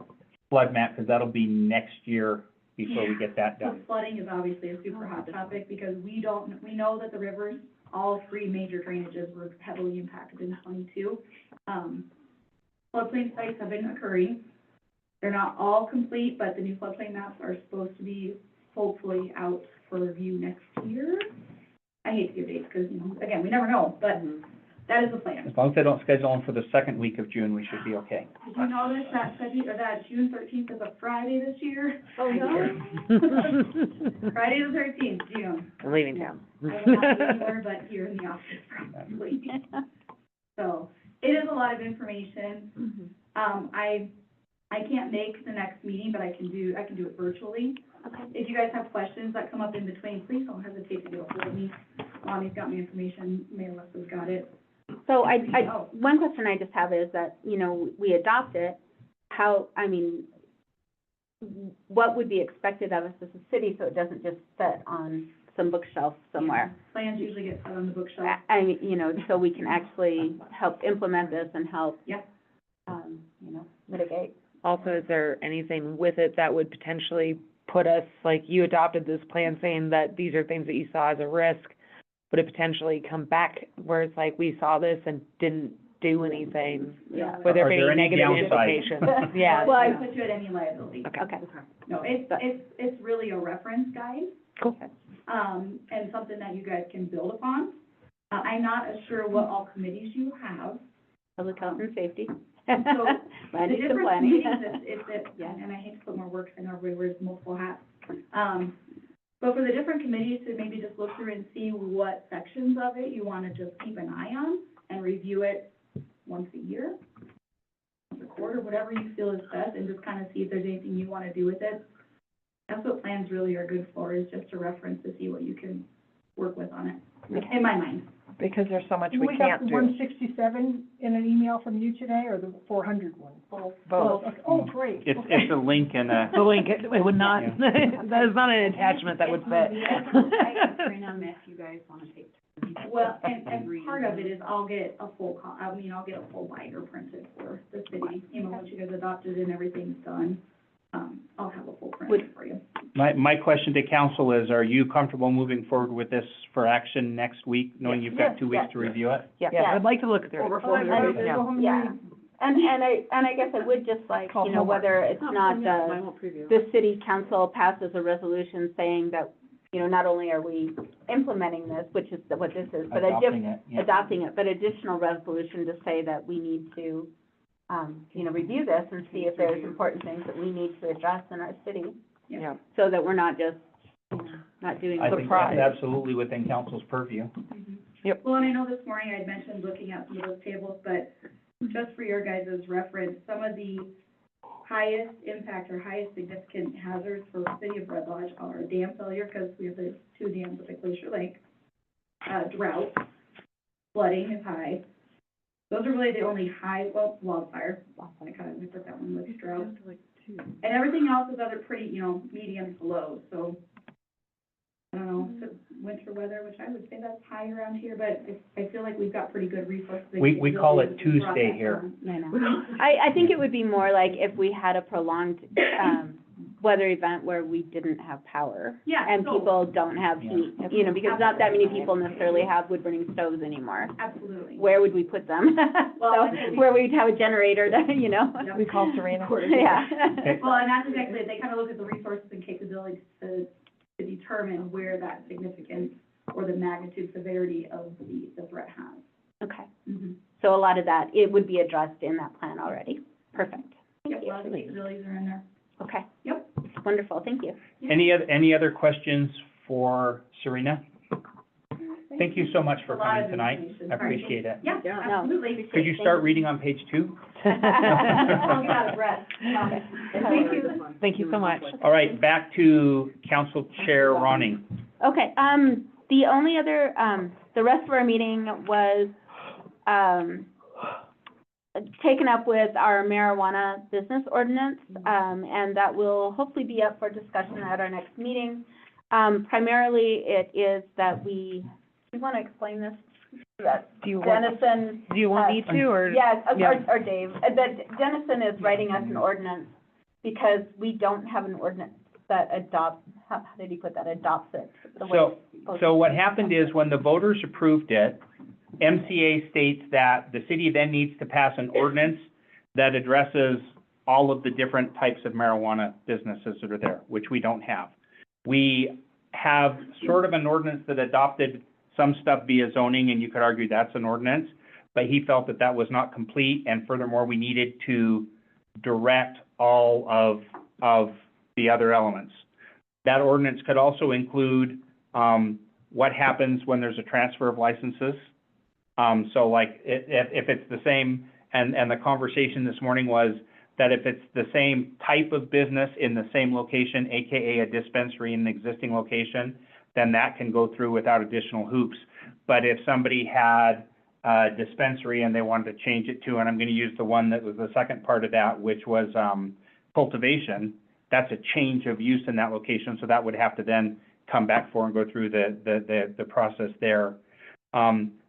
A: flood map, because that'll be next year before we get that
C: So
A: done.
C: flooding is obviously a super hot topic, because we know that the rivers, all three major drainages were heavily impacted in '22. Floodplain sites have been occurring. They're not all complete, but the new floodplain maps are supposed to be hopefully out for review next year. I hate to give dates, because, you know, again, we never know, but that is the plan.
A: As long as they don't schedule them for the second week of June, we should be okay.
C: Did you notice that that June 13th is a Friday this year?
G: Oh,
C: Friday the 13th, June.
B: I'm leaving town.
C: I will not be anywhere but here in the office probably. So, it is a lot of information. I can't make the next meeting, but I can do it virtually. If you guys have questions that come up in between, please don't hesitate to get a hold of me. Lonnie's got my information, Melissa's got it.
G: So one question I just have is that, you know, we adopt it, what would be expected of us as a city so it doesn't just sit on some bookshelf somewhere?
C: Plans usually get set on the bookshelf.
G: I mean, you know, so we can actually help implement this and help,
C: Yeah.
G: you know, mitigate.
B: Also, is there anything with it that would potentially put us, like, you adopted this plan saying that these are things that you saw as a risk, would it potentially come back where it's like, we saw this and didn't do anything?
G: Yeah.
B: Would there
A: Are
B: be
A: there
B: any
A: any
B: negative
A: downsides?
B: implications? Yeah.
C: Well, I put you at any liability.
G: Okay.
C: No, it's really a reference guide.
B: Cool.
C: And something that you guys can build upon. I'm not as sure what all committees you have.
G: Public health and safety.
C: The
G: Land use and
C: different
G: planning.
C: committees, and I hate to put more work, I know everybody wears multiple hats. But for the different committees to maybe just look through and see what sections of it you want to just keep an eye on and review it once a year, once a quarter, whatever you feel is best, and just kind of see if there's anything you want to do with it. That's what plans really are good for, is just to reference to see what you can work with on it, in my mind.
I: Because there's so much we
F: We got
I: can't
F: the
I: do.
F: 167 in an email from you today, or the 400 one?
I: Both.
F: Okay. Oh, great.
A: It's
F: Okay.
A: a link and a,
B: The link, it would not, that is not an attachment that would fit.
G: If you guys want to take.
C: Well, and part of it is I'll get a full I'll get a full binder printed for the city, you know, once you guys adopted and everything's done, I'll have a full print for you.
A: my question to council is, are you comfortable moving forward with this for action next week, knowing you've got 2 weeks to review it?
B: Yeah,
G: Yeah.
B: I'd like to look through it.
G: Yeah, and I guess I would just like, you know, whether it's not the city council passes a resolution saying that, you know, not only are we implementing this, which is what this is, but adopting it, but additional resolution to say that we need to, you know, review this and see if there's important things that we need to address in our city,
B: Yeah.
G: so that we're not just, you know, not doing
A: I
G: the
A: think
G: process.
A: that's absolutely within council's purview.
B: Yep.
C: Well, and I know this morning I had mentioned looking at some of those tables, but just for your guys' reference, some of the highest impact or highest significant hazards for the city of Red Lodge are dam failure, because we have the 2 dams at the Glacier Lake, drought, flooding is high. Those are really the only high, well, wildfire, I kind of put that one with drought. And everything else is other pretty, you know, medium to low, so I don't know, if it's winter weather, which I would say that's high around here, but I feel like we've got pretty good resources. and
A: We call it
C: capabilities to brought
A: Tuesday
C: that
A: here.
C: down.
G: I know. I think it would be more like if we had a prolonged, weather event where we didn't have power.
C: Yeah,
G: And
C: so-
G: people don't have heat, you know, because not that many people necessarily have wood-burning stoves anymore.
C: Absolutely.
G: Where would we put them?
C: Well,
G: So, where we'd have a generator to, you know?
C: Yep.
I: We call Serena.
G: Yeah.
C: Well, and that's exactly it. They kind of look at the resources and capabilities to determine where that significance or the magnitude, severity of the threat has.
G: Okay,
C: Mm-hmm.
G: so a lot of that, it would be addressed in that plan already. Perfect.
C: Yep, a lot of the capabilities are in there.
G: Okay.
C: Yep.
G: Wonderful, thank you.
A: Any other questions for Serena? Thank you so much for
C: A lot of
A: coming tonight.
C: information.
A: I appreciate it.
C: Yeah,
I: Yeah.
G: No,
C: absolutely.
G: appreciate
A: Could you
G: it.
A: start reading on page 2?
C: I'll get out of breath. Thank you.
B: Thank you so much.
A: All right, back to Council Chair Ronning.
G: Okay, the only other, the rest of our meeting was, taken up with our marijuana business ordinance, and that will hopefully be up for discussion at our next meeting. Primarily, it is that do you want to explain this? That
B: Do you want,
G: Dennison,
B: do you want me to, or?
G: yes,
B: Yeah.
G: or Dave, that Dennison is writing us an ordinance because we don't have an ordinance that adopts, how did he put that, adopts it the way it's supposed
A: So
G: to.
A: what happened is when the voters approved it, MCA states that the city then needs to pass an ordinance that addresses all of the different types of marijuana businesses that are there, which we don't have. We have sort of an ordinance that adopted some stuff via zoning, and you could argue that's an ordinance, but he felt that that was not complete, and furthermore, we needed to direct all of the other elements. That ordinance could also include, what happens when there's a transfer of licenses. So like, if it's the same, and the conversation this morning was that if it's the same type of business in the same location, AKA a dispensary in an existing location, then that can go through without additional hoops. But if somebody had a dispensary and they wanted to change it to, and I'm gonna use the one that was the second part of that, which was, cultivation, that's a change of use in that location, so that would have to then come back for and go through the process there.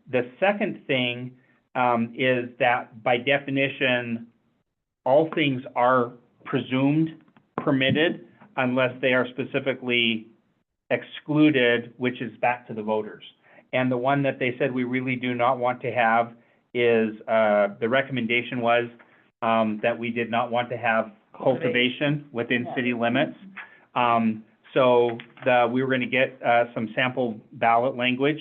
A: The second thing, is that by definition, all things are presumed permitted unless they are specifically excluded, which is back to the voters. And the one that they said we really do not want to have is, the recommendation was, that we did not want to have cultivation within city limits. So we were gonna get, some sample ballot language,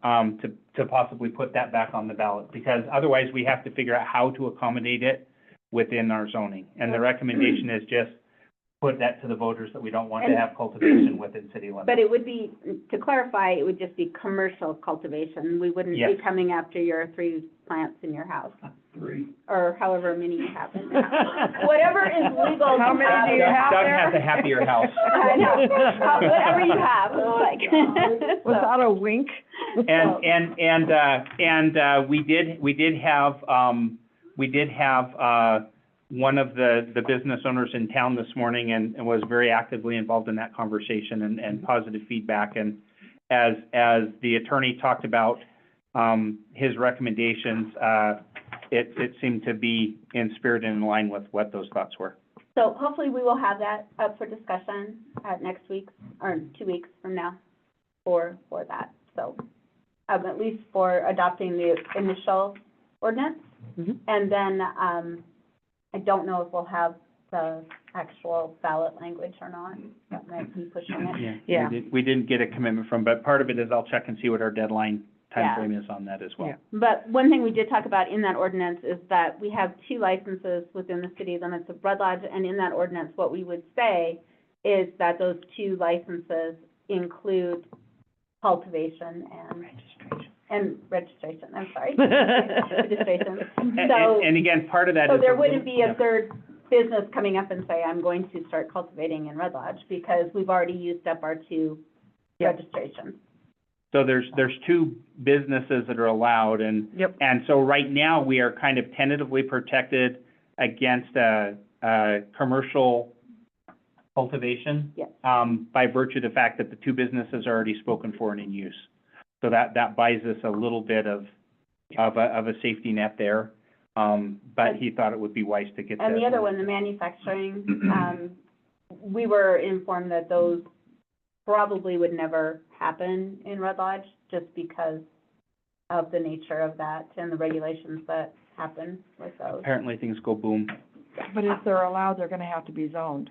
A: to possibly put that back on the ballot, because otherwise we have to figure out how to accommodate it within our zoning. And the recommendation is just put that to the voters that we don't want to have cultivation within city limits.
G: But it would be, to clarify, it would just be commercial cultivation. We wouldn't
A: Yes.
G: be coming after your 3 plants in your house,
A: 3.
G: or however many you have in your house. Whatever is legal to
I: How many
G: have.
I: do you have
A: Doug
I: there?
A: has a happier house.
G: I know, whatever you have, it's like.
I: Was that a wink?
A: We did have one of the business owners in town this morning and was very actively involved in that conversation and positive feedback. And as the attorney talked about, his recommendations, it seemed to be in spirit and in line with what those thoughts were.
G: So hopefully we will have that up for discussion at next week's, or 2 weeks from now for that. So, at least for adopting the initial ordinance.
B: Mhm.
G: And then, I don't know if we'll have the actual ballot language or not. That might be pushing it.
B: Yeah.
A: We didn't get a commitment from, but part of it is I'll check and see what our deadline
G: Yeah.
A: timeframe is on that as well.
B: Yeah.
G: But one thing we did talk about in that ordinance is that we have 2 licenses within the city limits of Red Lodge, and in that ordinance, what we would say is that those 2 licenses include cultivation and registration, I'm sorry. Registration. So,
A: And again, part of that is.
G: so there
A: a
G: wouldn't
A: little-
G: be a
A: yeah.
G: third business coming up and say, I'm going to start cultivating in Red Lodge, because we've already used up our 2 registrations.
A: So there's 2 businesses that are allowed, and
B: Yep.
A: and so right now, we are kind of tentatively protected against a commercial cultivation.
G: Yes.
A: By virtue of the fact that the two businesses are already spoken for and in use. So that buys us a little bit of a safety net there. But he thought it would be wise to get that.
G: And the other one, the manufacturing, we were informed that those probably would never happen in Red Lodge, just because of the nature of that and the regulations that happen with those.
A: Apparently things go boom.
I: But if they're allowed, they're gonna have to be zoned.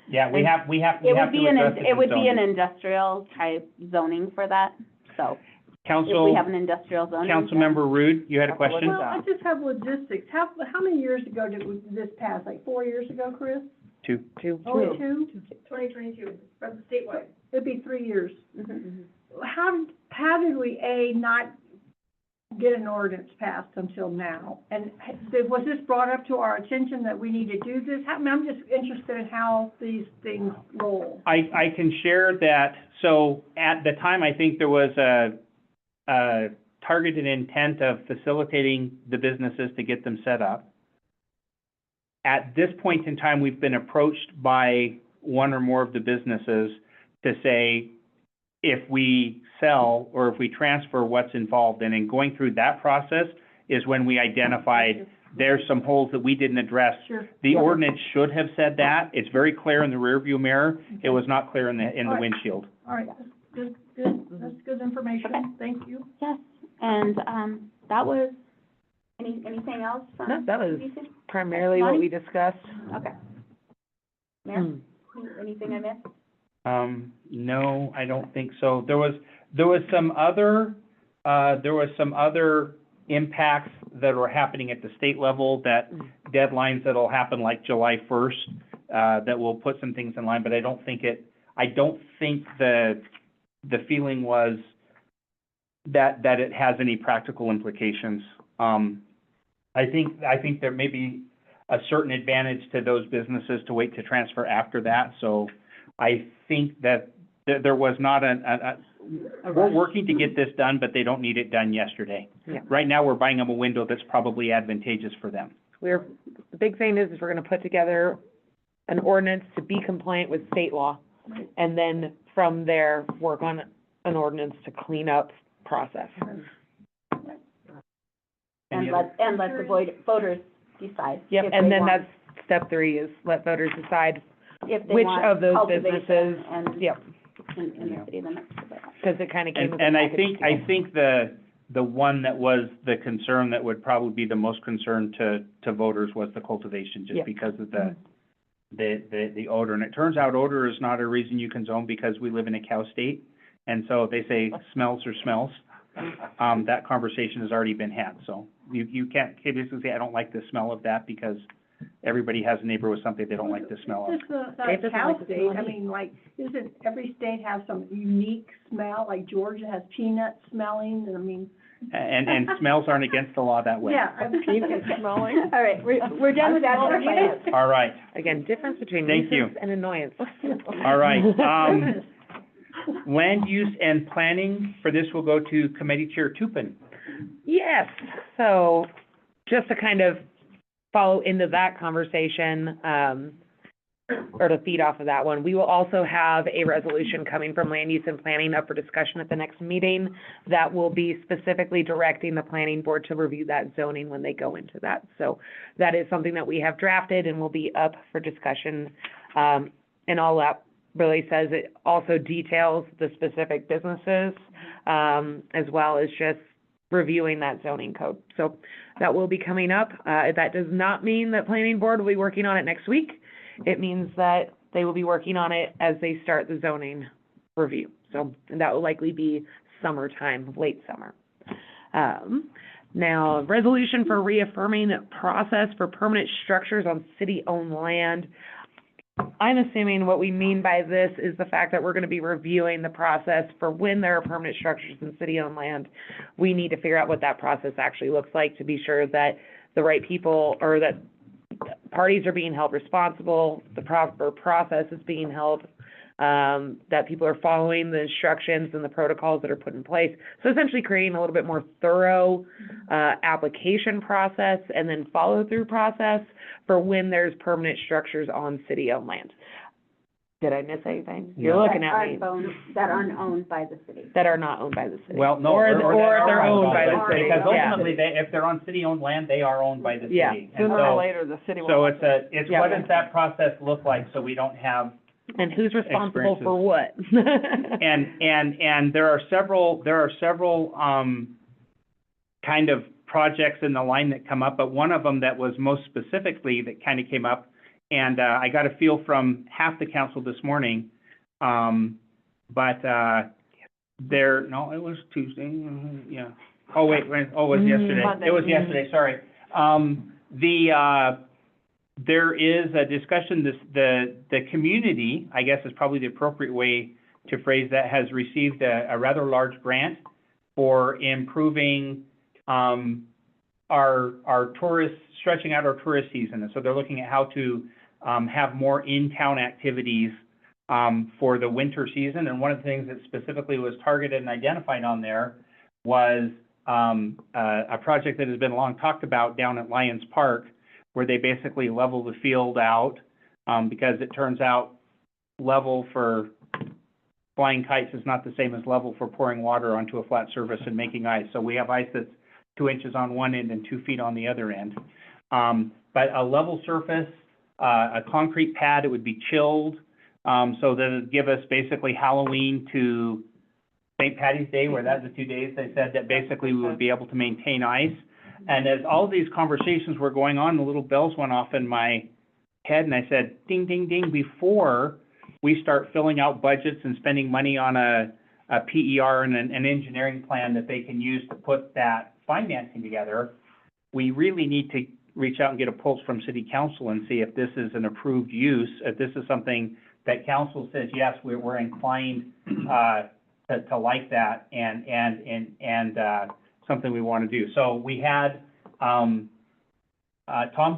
A: Yeah, we have
G: It would
A: to
G: be
A: address it.
G: it would be an industrial type zoning for that, so if we
A: Council,
G: have an industrial zoning.
A: Councilmember Rude, you had a
I: Have to look
A: question?
I: at
F: Well, I just have logistics. How many years ago did this pass? Like 4 years ago, Chris?
A: Two.
F: Only two? 2022, from statewide. It'd be 3 years.
G: Mhm.
F: How did we, not get an ordinance passed until now? And was this brought up to our attention that we need to do this? I'm just interested in how these things roll.
A: I can share that, so at the time, I think there was a targeted intent of facilitating the businesses to get them set up. At this point in time, we've been approached by one or more of the businesses to say, if we sell or if we transfer, what's involved. And in going through that process is when we identified there's some holes that we didn't address.
F: Sure.
A: The ordinance should have said that. It's very clear in the rearview mirror. It was not clear in the windshield.
F: All right, good, that's good information, thank you.
G: Yes, and, that was, anything else from?
B: No, that was
G: you?
B: primarily what we discussed.
G: Okay. Mayor, anything I missed?
A: No, I don't think so. There was some other impacts that were happening at the state level, that deadlines that'll happen like July 1st, that will put some things in line, but I don't think the feeling was that it has any practical implications. I think there may be a certain advantage to those businesses to wait to transfer after that, so I think that there was not we're working to get this done, but they don't need it done yesterday.
B: Yeah.
A: Right now, we're buying them a window that's probably advantageous for them.
B: The big thing is we're gonna put together an ordinance to be compliant with state law. And then from there, work on an ordinance to clean up process.
A: Any
G: And let the voters decide.
B: Yep,
G: if
B: and
G: they
B: then
G: want-
B: that's step 3 is let voters decide
G: if they
B: which
G: want
B: of those
G: cultivation
B: businesses,
G: and
B: yep,
G: in the city limits.
B: because it kind of came with a
A: And I
B: package
A: think
B: deal.
A: the one that was the concern that would probably be the most concern to voters was the cultivation,
B: Yeah.
A: just because of the odor. And it turns out odor is not a reason you can zone, because we live in a cow state. And so they say smells are smells. That conversation has already been had, so you can't basically say, I don't like the smell of that, because everybody has a neighbor with something they don't like the smell of.
F: It's just not
B: Dave
F: a
B: doesn't
F: cow
B: like the
F: state,
B: smell
F: I
B: of
F: mean, like, isn't every state have some unique smell, like Georgia has peanut smelling, and I mean.
A: And smells aren't against the law that way.
F: Yeah.
I: Peanut smelling.
G: All right, we're done with that.
A: All right,
B: Again, difference between
A: Thank you.
B: nuisance and annoyance.
A: all right. Land use and planning, for this will go to Committee Chair Tupin.
B: Yes, so just to kind of follow into that conversation, or to feed off of that one, we will also have a resolution coming from Land Use and Planning up for discussion at the next meeting that will be specifically directing the planning board to review that zoning when they go into that. So that is something that we have drafted and will be up for discussion. And all that really says, it also details the specific businesses, as well as just reviewing that zoning code. So that will be coming up. That does not mean that planning board will be working on it next week. It means that they will be working on it as they start the zoning review. So, and that will likely be summertime, late summer. Now, resolution for reaffirming process for permanent structures on city-owned land. I'm assuming what we mean by this is the fact that we're gonna be reviewing the process for when there are permanent structures in city-owned land. We need to figure out what that process actually looks like to be sure that the right people, or that parties are being held responsible, the proper process is being held, that people are following the instructions and the protocols that are put in place. So essentially creating a little bit more thorough, application process and then follow-through process for when there's permanent structures on city-owned land. Did I miss anything? You're
A: No.
B: looking at me.
G: That aren't owned by the city.
B: That are not owned by the city.
A: Well, no,
B: Or
A: or
B: if
A: that
B: they're
A: are
B: owned by the city,
A: Because
B: yeah.
A: ultimately, if they're on city-owned land, they are owned by the city.
B: Yeah.
A: And
I: Sooner or
A: so-
I: later, the city will.
A: So
I: have
A: it's
B: Yeah.
A: what does that process look like, so we don't have,
B: And who's responsible for what?
A: and there are several, kind of projects in the line that come up, but one of them that was most specifically that kind of came up, and, I got a feel from half the council this morning, but, no, it was Tuesday, yeah. Oh, wait, it was yesterday.
I: Monday.
A: It was yesterday, sorry. There is a discussion, the community, I guess is probably the appropriate way to phrase that, has received a rather large grant for improving, our tourist, stretching out our tourist season. And so they're looking at how to, have more in-town activities, for the winter season. And one of the things that specifically was targeted and identified on there was, a project that has been long talked about down at Lions Park, where they basically level the field out, because it turns out level for flying kites is not the same as level for pouring water onto a flat surface and making ice. So we have ice that's 2 inches on one end and 2 feet on the other end. But a level surface, a concrete pad, it would be chilled, so that it'd give us basically Halloween to St. Patty's Day, where that's the 2 days they said that basically we would be able to maintain ice. And as all these conversations were going on, the little bells went off in my head, and I said, ding, ding, ding, before we start filling out budgets and spending money on a PER and an engineering plan that they can use to put that financing together, we really need to reach out and get a pulse from city council and see if this is an approved use, if this is something that council says, yes, we're inclined, to like that and something we want to do. So we had, Tom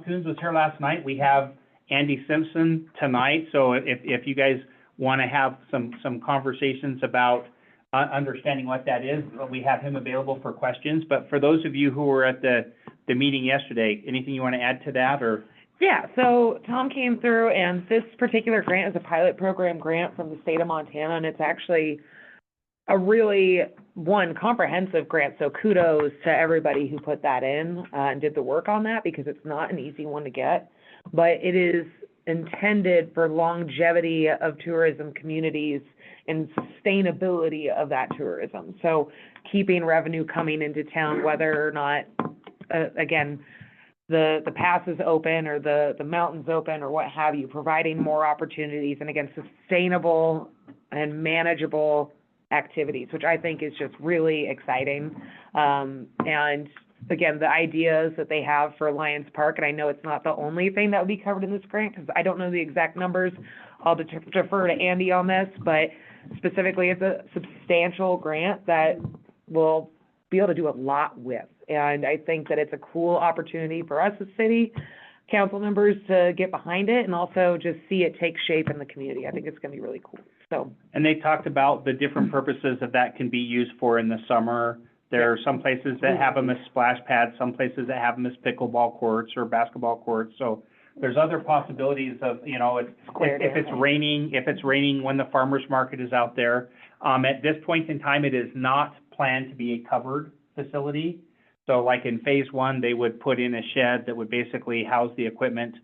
A: Coons was here last night. We have Andy Simpson tonight. So if you guys want to have some conversations about understanding what that is, we have him available for questions. But for those of you who were at the meeting yesterday, anything you want to add to that, or?
B: Yeah, so Tom came through, and this particular grant is a pilot program grant from the state of Montana, and it's actually a really, comprehensive grant, so kudos to everybody who put that in, and did the work on that, because it's not an easy one to get. But it is intended for longevity of tourism communities and sustainability of that tourism. So keeping revenue coming into town, whether or not, again, the pass is open or the mountain's open or what have you, providing more opportunities and, again, sustainable and manageable activities, which I think is just really exciting. And again, the ideas that they have for Lions Park, and I know it's not the only thing that would be covered in this grant, because I don't know the exact numbers. I'll defer to Andy on this, but specifically, it's a substantial grant that we'll be able to do a lot with. And I think that it's a cool opportunity for us as city council members to get behind it and also just see it take shape in the community. I think it's gonna be really cool, so.
A: And they talked about the different purposes that can be used for in the summer. There are some places that have them as splash pads, some places that have them as pickleball courts or basketball courts. So there's other possibilities of, if it's raining when the farmer's market is out there. At this point in time, it is not planned to be a covered facility. So like in phase one, they would put in a shed that would basically house the equipment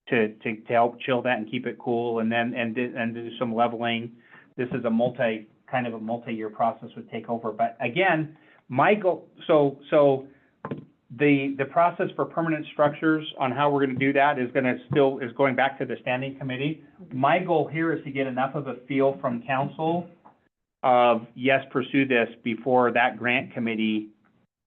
A: to help chill that and keep it cool, and then, and do some leveling. This is a multi-year process would take over. But again, my goal, so the process for permanent structures on how we're gonna do that is going back to the standing committee. My goal here is to get enough of a feel from council of, yes, pursue this, before that grant committee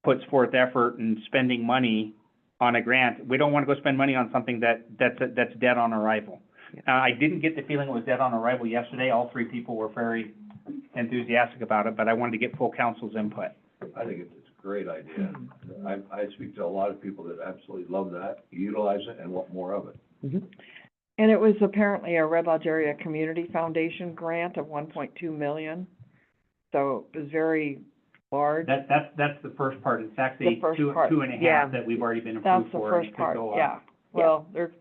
A: puts forth effort and spending money on a grant. We don't want to go spend money on something that's dead on arrival. I didn't get the feeling it was dead on arrival yesterday. All three people were very enthusiastic about it, but I wanted to get full council's input.
J: I think it's a great idea. I speak to a lot of people that absolutely love that, utilize it, and want more of it.
B: Mm-hmm.
I: And it was apparently a Red Lodge Area Community Foundation grant of 1.2 million. So it was very large.
A: That's the first part. It's actually
I: The first
A: two
I: part,
A: and a half
I: yeah.
A: that we've already been
I: That's
A: approved
I: the
A: for.
I: first part, yeah. Well, they're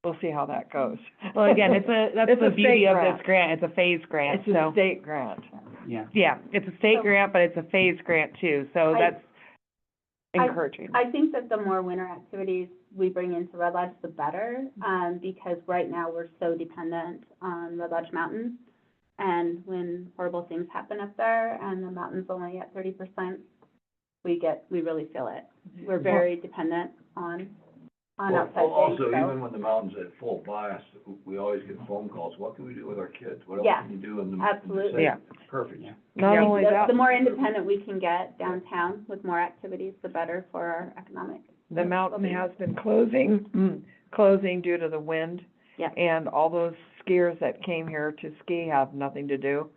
I: we'll see how that goes.
B: Well, again, that's
I: It's
B: the
I: a
B: beauty
I: state
B: of
I: grant.
B: this grant, it's a phased grant,
I: It's a
B: so.
I: state grant.
A: Yeah.
B: Yeah, it's a state
C: So-
B: grant, but it's a phased grant too, so
G: I-
B: that's encouraging.
G: I think that the more winter activities we bring into Red Lodge, the better, because right now we're so dependent on Red Lodge Mountain. And when horrible things happen up there and the mountain's only at 30%, we really feel it. We're very dependent on
J: Well,
G: outside things,
J: also,
G: so.
J: even when the mountain's at full blast, we always get phone calls, what can we do with our kids? What else
G: Yeah,
J: can you do in the?
G: absolutely.
B: Yeah.
J: Perfect.
I: Not
B: Yeah.
I: only that,
G: The more independent we can get downtown with more activities, the better for our economic.
I: the mountain has been closing due to the wind.
G: Yeah.
I: And all those skiers that came here to ski have nothing to do.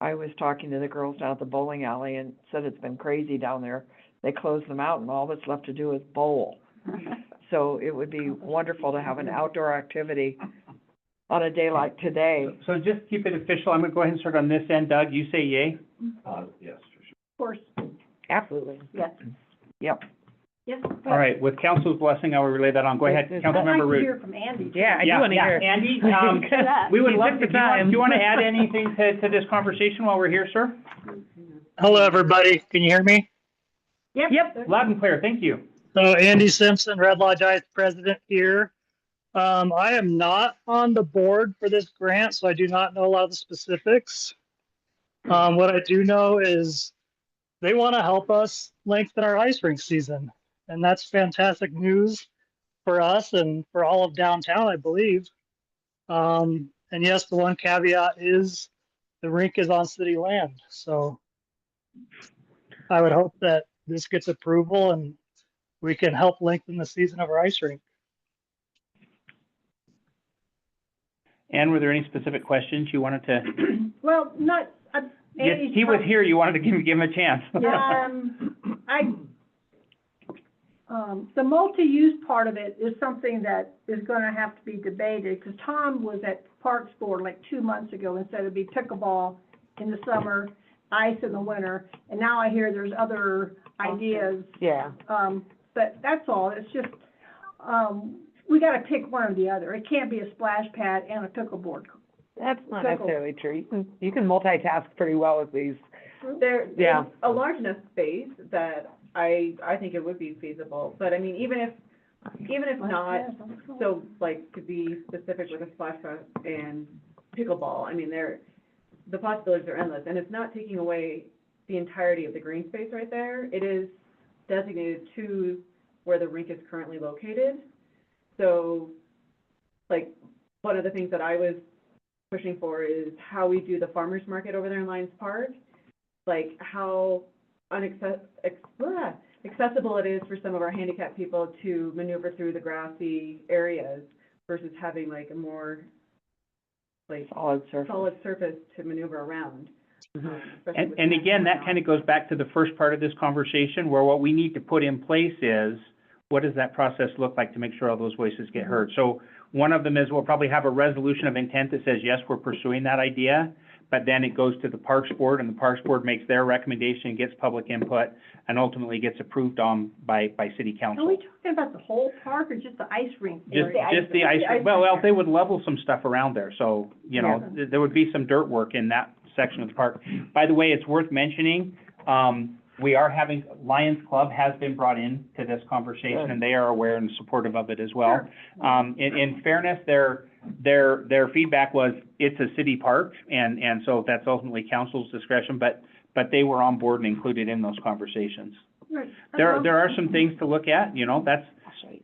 I: I was talking to the girls down at the bowling alley and said it's been crazy down there. They closed the mountain, all that's left to do is bowl. So it would be wonderful to have an outdoor activity on a day like today.
A: So just keep it official. I'm gonna go ahead and start on this end. Doug, you say yay?
J: Yes, for sure.
F: Of course.
B: Absolutely.
G: Yes.
I: Yep.
C: Yes.
A: All right, with council's blessing, I will relay that on. Go ahead,
B: Yes,
F: I'd like
A: Councilmember
F: to
A: Root.
F: hear from Andy. too.
B: Yeah, I do wanna hear.
A: Yeah, Andy, we would
B: He
A: love
B: took
A: to,
B: the
A: do
B: time.
A: you wanna add anything to this conversation while we're here, sir?
K: Hello, everybody. Can you hear me?
A: Yep, loud and clear, thank you.
K: So Andy Simpson, Red Lodge Ice President here. I am not on the board for this grant, so I do not know a lot of the specifics. What I do know is they want to help us lengthen our ice rink season. And that's fantastic news for us and for all of downtown, I believe. And yes, the one caveat is the rink is on city land. So I would hope that this gets approval and we can help lengthen the season of our ice rink.
A: Ann, were there any specific questions you wanted to?
F: Well, not,
A: Yes,
F: Andy's.
A: he was here, you wanted to give him a chance.
F: The multi-use part of it is something that is gonna have to be debated, because Tom was at Parks Board like 2 months ago and said it'd be pickleball in the summer, ice in the winter, and now I hear there's other ideas.
B: Yeah.
F: But that's all, it's just, we gotta pick one or the other. It can't be a splash pad and a pickleboard.
B: That's not
F: Pickle.
B: necessarily true. You can multitask pretty well with these.
L: There
B: Yeah.
L: is a large enough space that I think it would be feasible, but I mean, even if not, so like to be specific with a splash pad and pickleball, I mean, the possibilities are endless, and it's not taking away the entirety of the green space right there. It is designated to where the rink is currently located. So, like, one of the things that I was pushing for is how we do the farmer's market over there in Lions Park, like how accessible it is for some of our handicapped people to maneuver through the grassy areas versus having like a more like
I: Solid surface.
L: solid surface to maneuver around. especially
A: And,
L: with
A: and
L: that
A: again,
L: going
A: that
L: on.
A: kind of goes back to the first part of this conversation, where what we need to put in place is, what does that process look like to make sure all those voices get heard? So one of them is, we'll probably have a resolution of intent that says, yes, we're pursuing that idea, but then it goes to the Parks Board, and the Parks Board makes their recommendation, gets public input, and ultimately gets approved on by city
F: Are
A: council.
F: we talking about the whole park or just the ice rink
A: Just,
F: area?
A: just the ice, well, they would level some stuff around there, so, you know, there would be some dirt work in that section of the park. By the way, it's worth mentioning, we are having, Lions Club has been brought in to this conversation, and they are aware and supportive of it as well. In fairness, their feedback was, it's a city park, and so that's ultimately council's discretion, but they were on board and included in those conversations.
F: Right.
A: There are some things to look at, you know, that's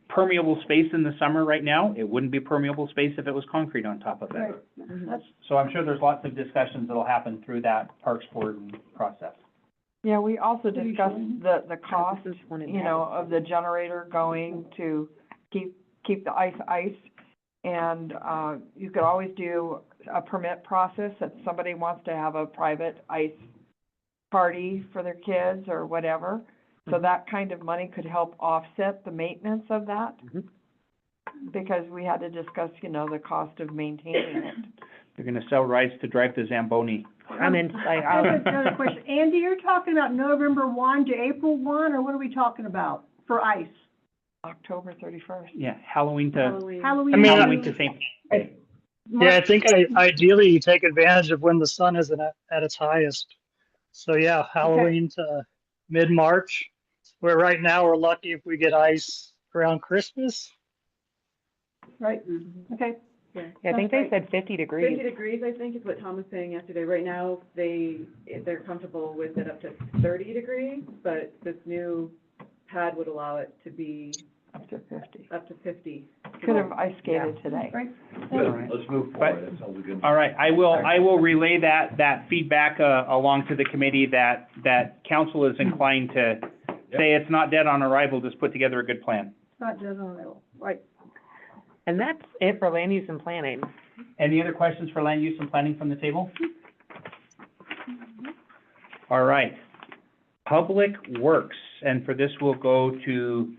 A: permeable space in the summer right now. It wouldn't be permeable space if it was concrete on top of
F: Right.
A: it.
F: That's,
A: So I'm sure there's lots of discussions that'll happen through that Parks Board process.
I: Yeah, we also discussed the cost,
B: This is one in
I: you know, of the generator going to keep the ice. And, you could always do a permit process if somebody wants to have a private ice party for their kids or whatever. So that kind of money could help offset the maintenance of that. Because we had to discuss, you know, the cost of maintaining it.
A: They're gonna sell rides to drive to Zamboni.
B: I'm in, like,
F: I have another question. Andy, you're talking about November 1 to April 1, or what are we talking about for ice?
I: October 31st.
A: Yeah, Halloween to,
L: Halloween.
F: Halloween.
K: I mean,
A: Halloween to St. Patrick's Day.
K: Yeah, I think ideally you take advantage of when the sun is at its highest. So yeah, Halloween to mid-March, where right now we're lucky if we get ice around Christmas.
F: Right, okay.
B: Yeah, I think they said 50 degrees.
L: 50 degrees, I think, is what Tom was saying yesterday. Right now, they're comfortable with it up to 30 degrees, but this new pad would allow it to be
I: Up to 50.
L: up to 50.
I: Could have ice skated today.
F: Right.
J: Good,
A: All right.
J: let's move forward, that sounds like a good.
A: All right, I will relay that feedback, along to the committee that council is inclined to say it's not dead on arrival, just put together a good plan.
F: It's not just on the, right.
B: And that's it for land use and planning.
A: Any other questions for land use and planning from the table? All right. Public Works, and for this, we'll go to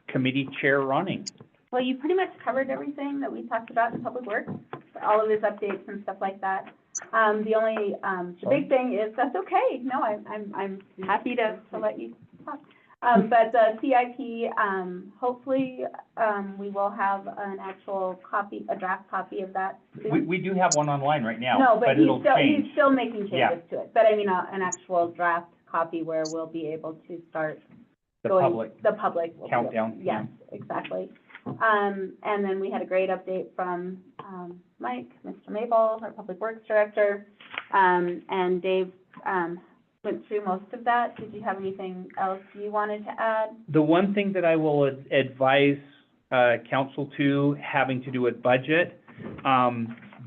A: Committee Chair Ronning.
G: Well, you pretty much covered everything that we talked about in Public Works, all of his updates and stuff like that. The only, the big thing is, that's okay, no, I'm happy to let you talk. But the CIP, hopefully, we will have an actual copy, a draft copy of that soon.
A: We do have one online right now,
G: No, but
A: it'll change.
G: he's still making
A: Yeah.
G: changes to it, but I mean, an actual draft copy where we'll be able to start
A: The
G: going.
A: public
G: The public. will be able-
A: countdown.
G: Yes, exactly. And then we had a great update from, Mike, Mr. Mabel, our Public Works Director. And Dave, went through most of that. Did you have anything else you wanted to add?
A: The one thing that I will advise, council to, having to do with budget,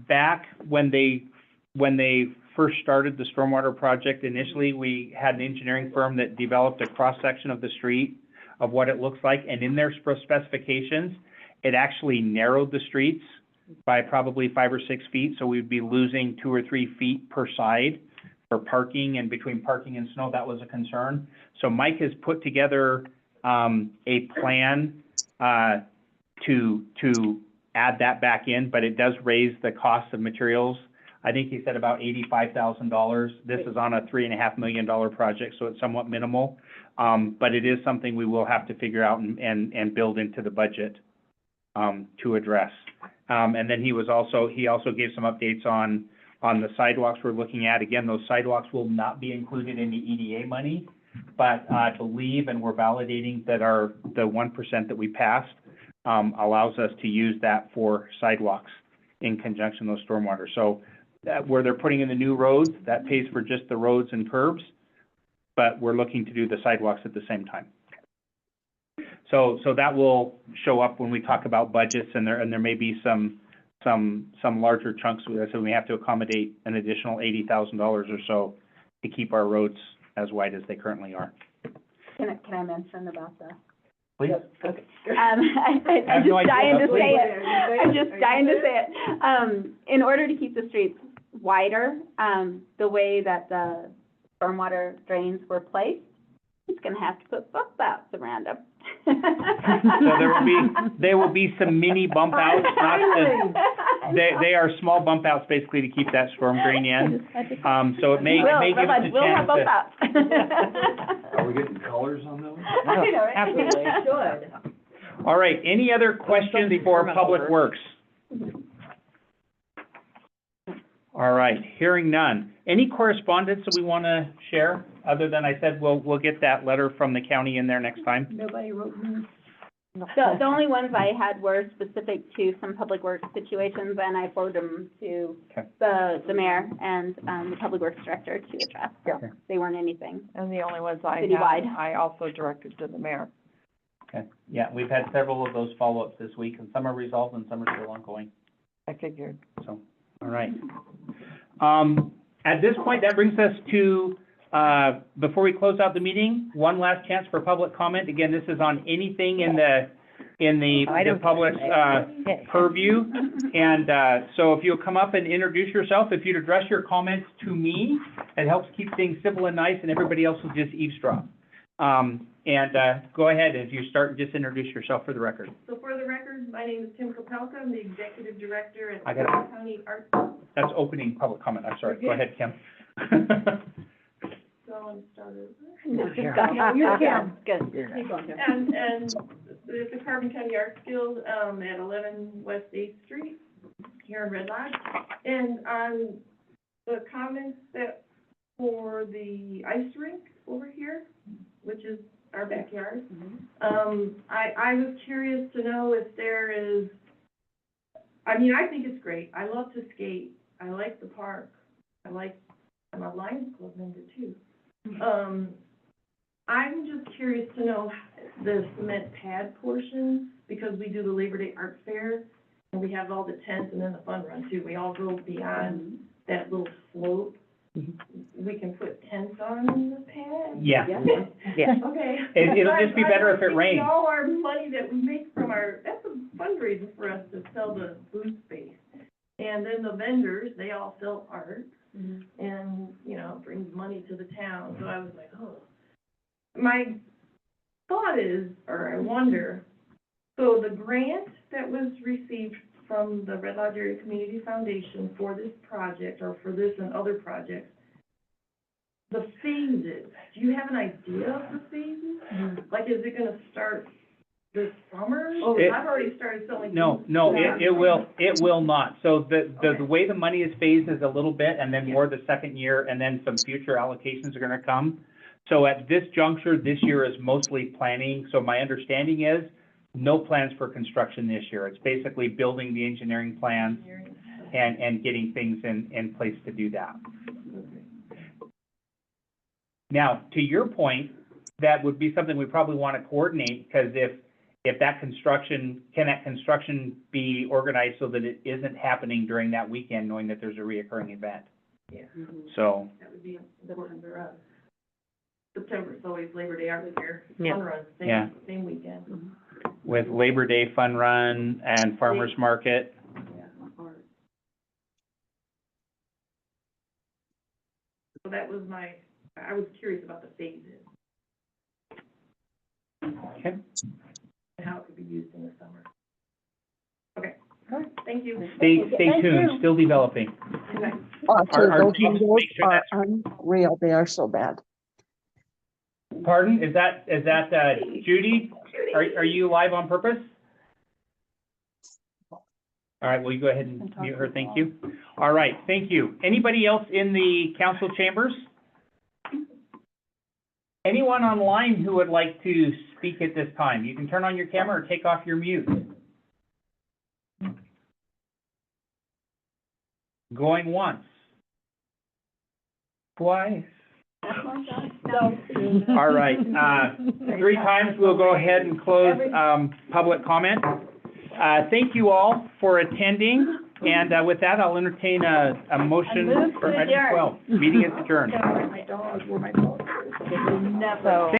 A: back when they first started the stormwater project, initially, we had an engineering firm that developed a cross-section of the street of what it looks like, and in their specifications, it actually narrowed the streets by probably 5 or 6 feet, so we'd be losing 2 or 3 feet per side for parking, and between parking and snow, that was a concern. So Mike has put together, a plan, to add that back in, but it does raise the cost of materials. I think he said about $85,000. This is on a $3.5 million project, so it's somewhat minimal. But it is something we will have to figure out and build into the budget, to address. And then he also gave some updates on the sidewalks we're looking at. Again, those sidewalks will not be included in the EDA money, but I believe, and we're validating that the 1% that we passed, allows us to use that for sidewalks in conjunction with stormwater. So, where they're putting in the new roads, that pays for just the roads and curbs, but we're looking to do the sidewalks at the same time. So that will show up when we talk about budgets, and there may be some larger chunks, so we have to accommodate an additional $80,000 or so to keep our roads as wide as they currently are.
G: Can I mention about the?
A: Please?
G: Okay.
A: I
G: I'm
A: have no
G: just
A: idea.
G: dying to
A: Please.
G: say it. I'm just dying to say it. In order to keep the streets wider, the way that the stormwater drains were placed, it's gonna have to put bump outs around them.
A: So there will be some mini bump outs, they are small bump outs basically to keep that storm drain in. So it may give us a
G: We'll have
A: chance
G: bump
A: to.
G: outs.
J: Are we getting colors on those?
G: I know, right?
B: Absolutely.
L: Should.
A: All right, any other questions for Public Works? All right, hearing none. Any correspondence that we want to share, other than I said, we'll get that letter from the county in there next time?
F: Nobody wrote me.
G: The only ones I had were specific to some public works situations, and I forwarded them to
A: Okay.
G: the mayor and, the public works director to address.
A: Okay.
G: They weren't anything.
I: And the only ones I had,
G: Citywide.
I: I also directed to the mayor.
A: Okay, yeah, we've had several of those follow-ups this week, and some are resolved and some are still ongoing,
I: I figured.
A: so, all right. At this point, that brings us to, before we close out the meeting, one last chance for public comment. Again, this is on anything in the public's, purview. And, so if you'll come up and introduce yourself, if you'd address your comments to me, it helps keep things civil and nice, and everybody else will just eavesdrop. Go ahead, if you start, just introduce yourself for the record.
M: So for the record, my name is Tim Kopelka. I'm the Executive Director at
A: I got it.
M: Oakland County Art.
A: That's opening public comment, I'm sorry. Go ahead, Kim.
M: So I'm started.
G: No,
F: You're Kim.
G: Good.
M: And the it's the Carbon County Arts Guild, at 11 West 8th Street, here in Red Lodge. And on the comments that, for the ice rink over here, which is our backyard, I was curious to know if there is, I mean, I think it's great. I love to skate. I like the park. I'm a Lions Club member too. I'm just curious to know the cement pad portion, because we do the Labor Day Art Fair, and we have all the tents and then the fun run too. We all go beyond that little slope. We can put tents on the pad?
A: Yeah.
B: Yeah.
M: Okay.
A: It'll just be better if it rains.
M: All our money that we make from that's a fundraiser for us to sell the booth space. And then the vendors, they all sell art, and, you know, it brings money to the town. So I was like, oh. My thought is, or I wonder, so the grant that was received from the Red Lodge Area Community Foundation for this project, or for this and other projects, the phases, do you have an idea of the phases? Like, is it gonna start this summer? Oh, I've already started selling.
A: No, it will not. So the way the money is phased is a little bit, and then more the second year, and then some future allocations are gonna come. So at this juncture, this year is mostly planning. So my understanding is no plans for construction this year. It's basically building the engineering plans and getting things in place to do that. Now, to your point, that would be something we probably want to coordinate, because if that construction be organized so that it isn't happening during that weekend, knowing that there's a reoccurring event?
M: Yeah.
A: So,
M: That would be September, September's always Labor Day Art Fair,
B: Yeah.
M: fun run,
A: Yeah.
M: same weekend.
A: with Labor Day Fun Run and Farmers Market.
M: So that was I was curious about the phases,
A: Okay.
M: and how it could be used in the summer. Okay, thank you.
A: Stay tuned, still developing.
M: Okay.
A: Our teams make sure that's-
D: unreal, they are so bad.
A: Pardon? Is that Judy? Are you live on purpose? All right, will you go ahead and mute her? Thank you. All right, thank you. Anybody else in the council chambers? Anyone online who would like to speak at this time? You can turn on your camera or take off your mute. Going once. Twice. All right, 3 times, we'll go ahead and close, public comment. Thank you all for attending, and, with that, I'll entertain a motion for item 12. Meeting is adjourned.
F: My dog, where my dog is.
B: So.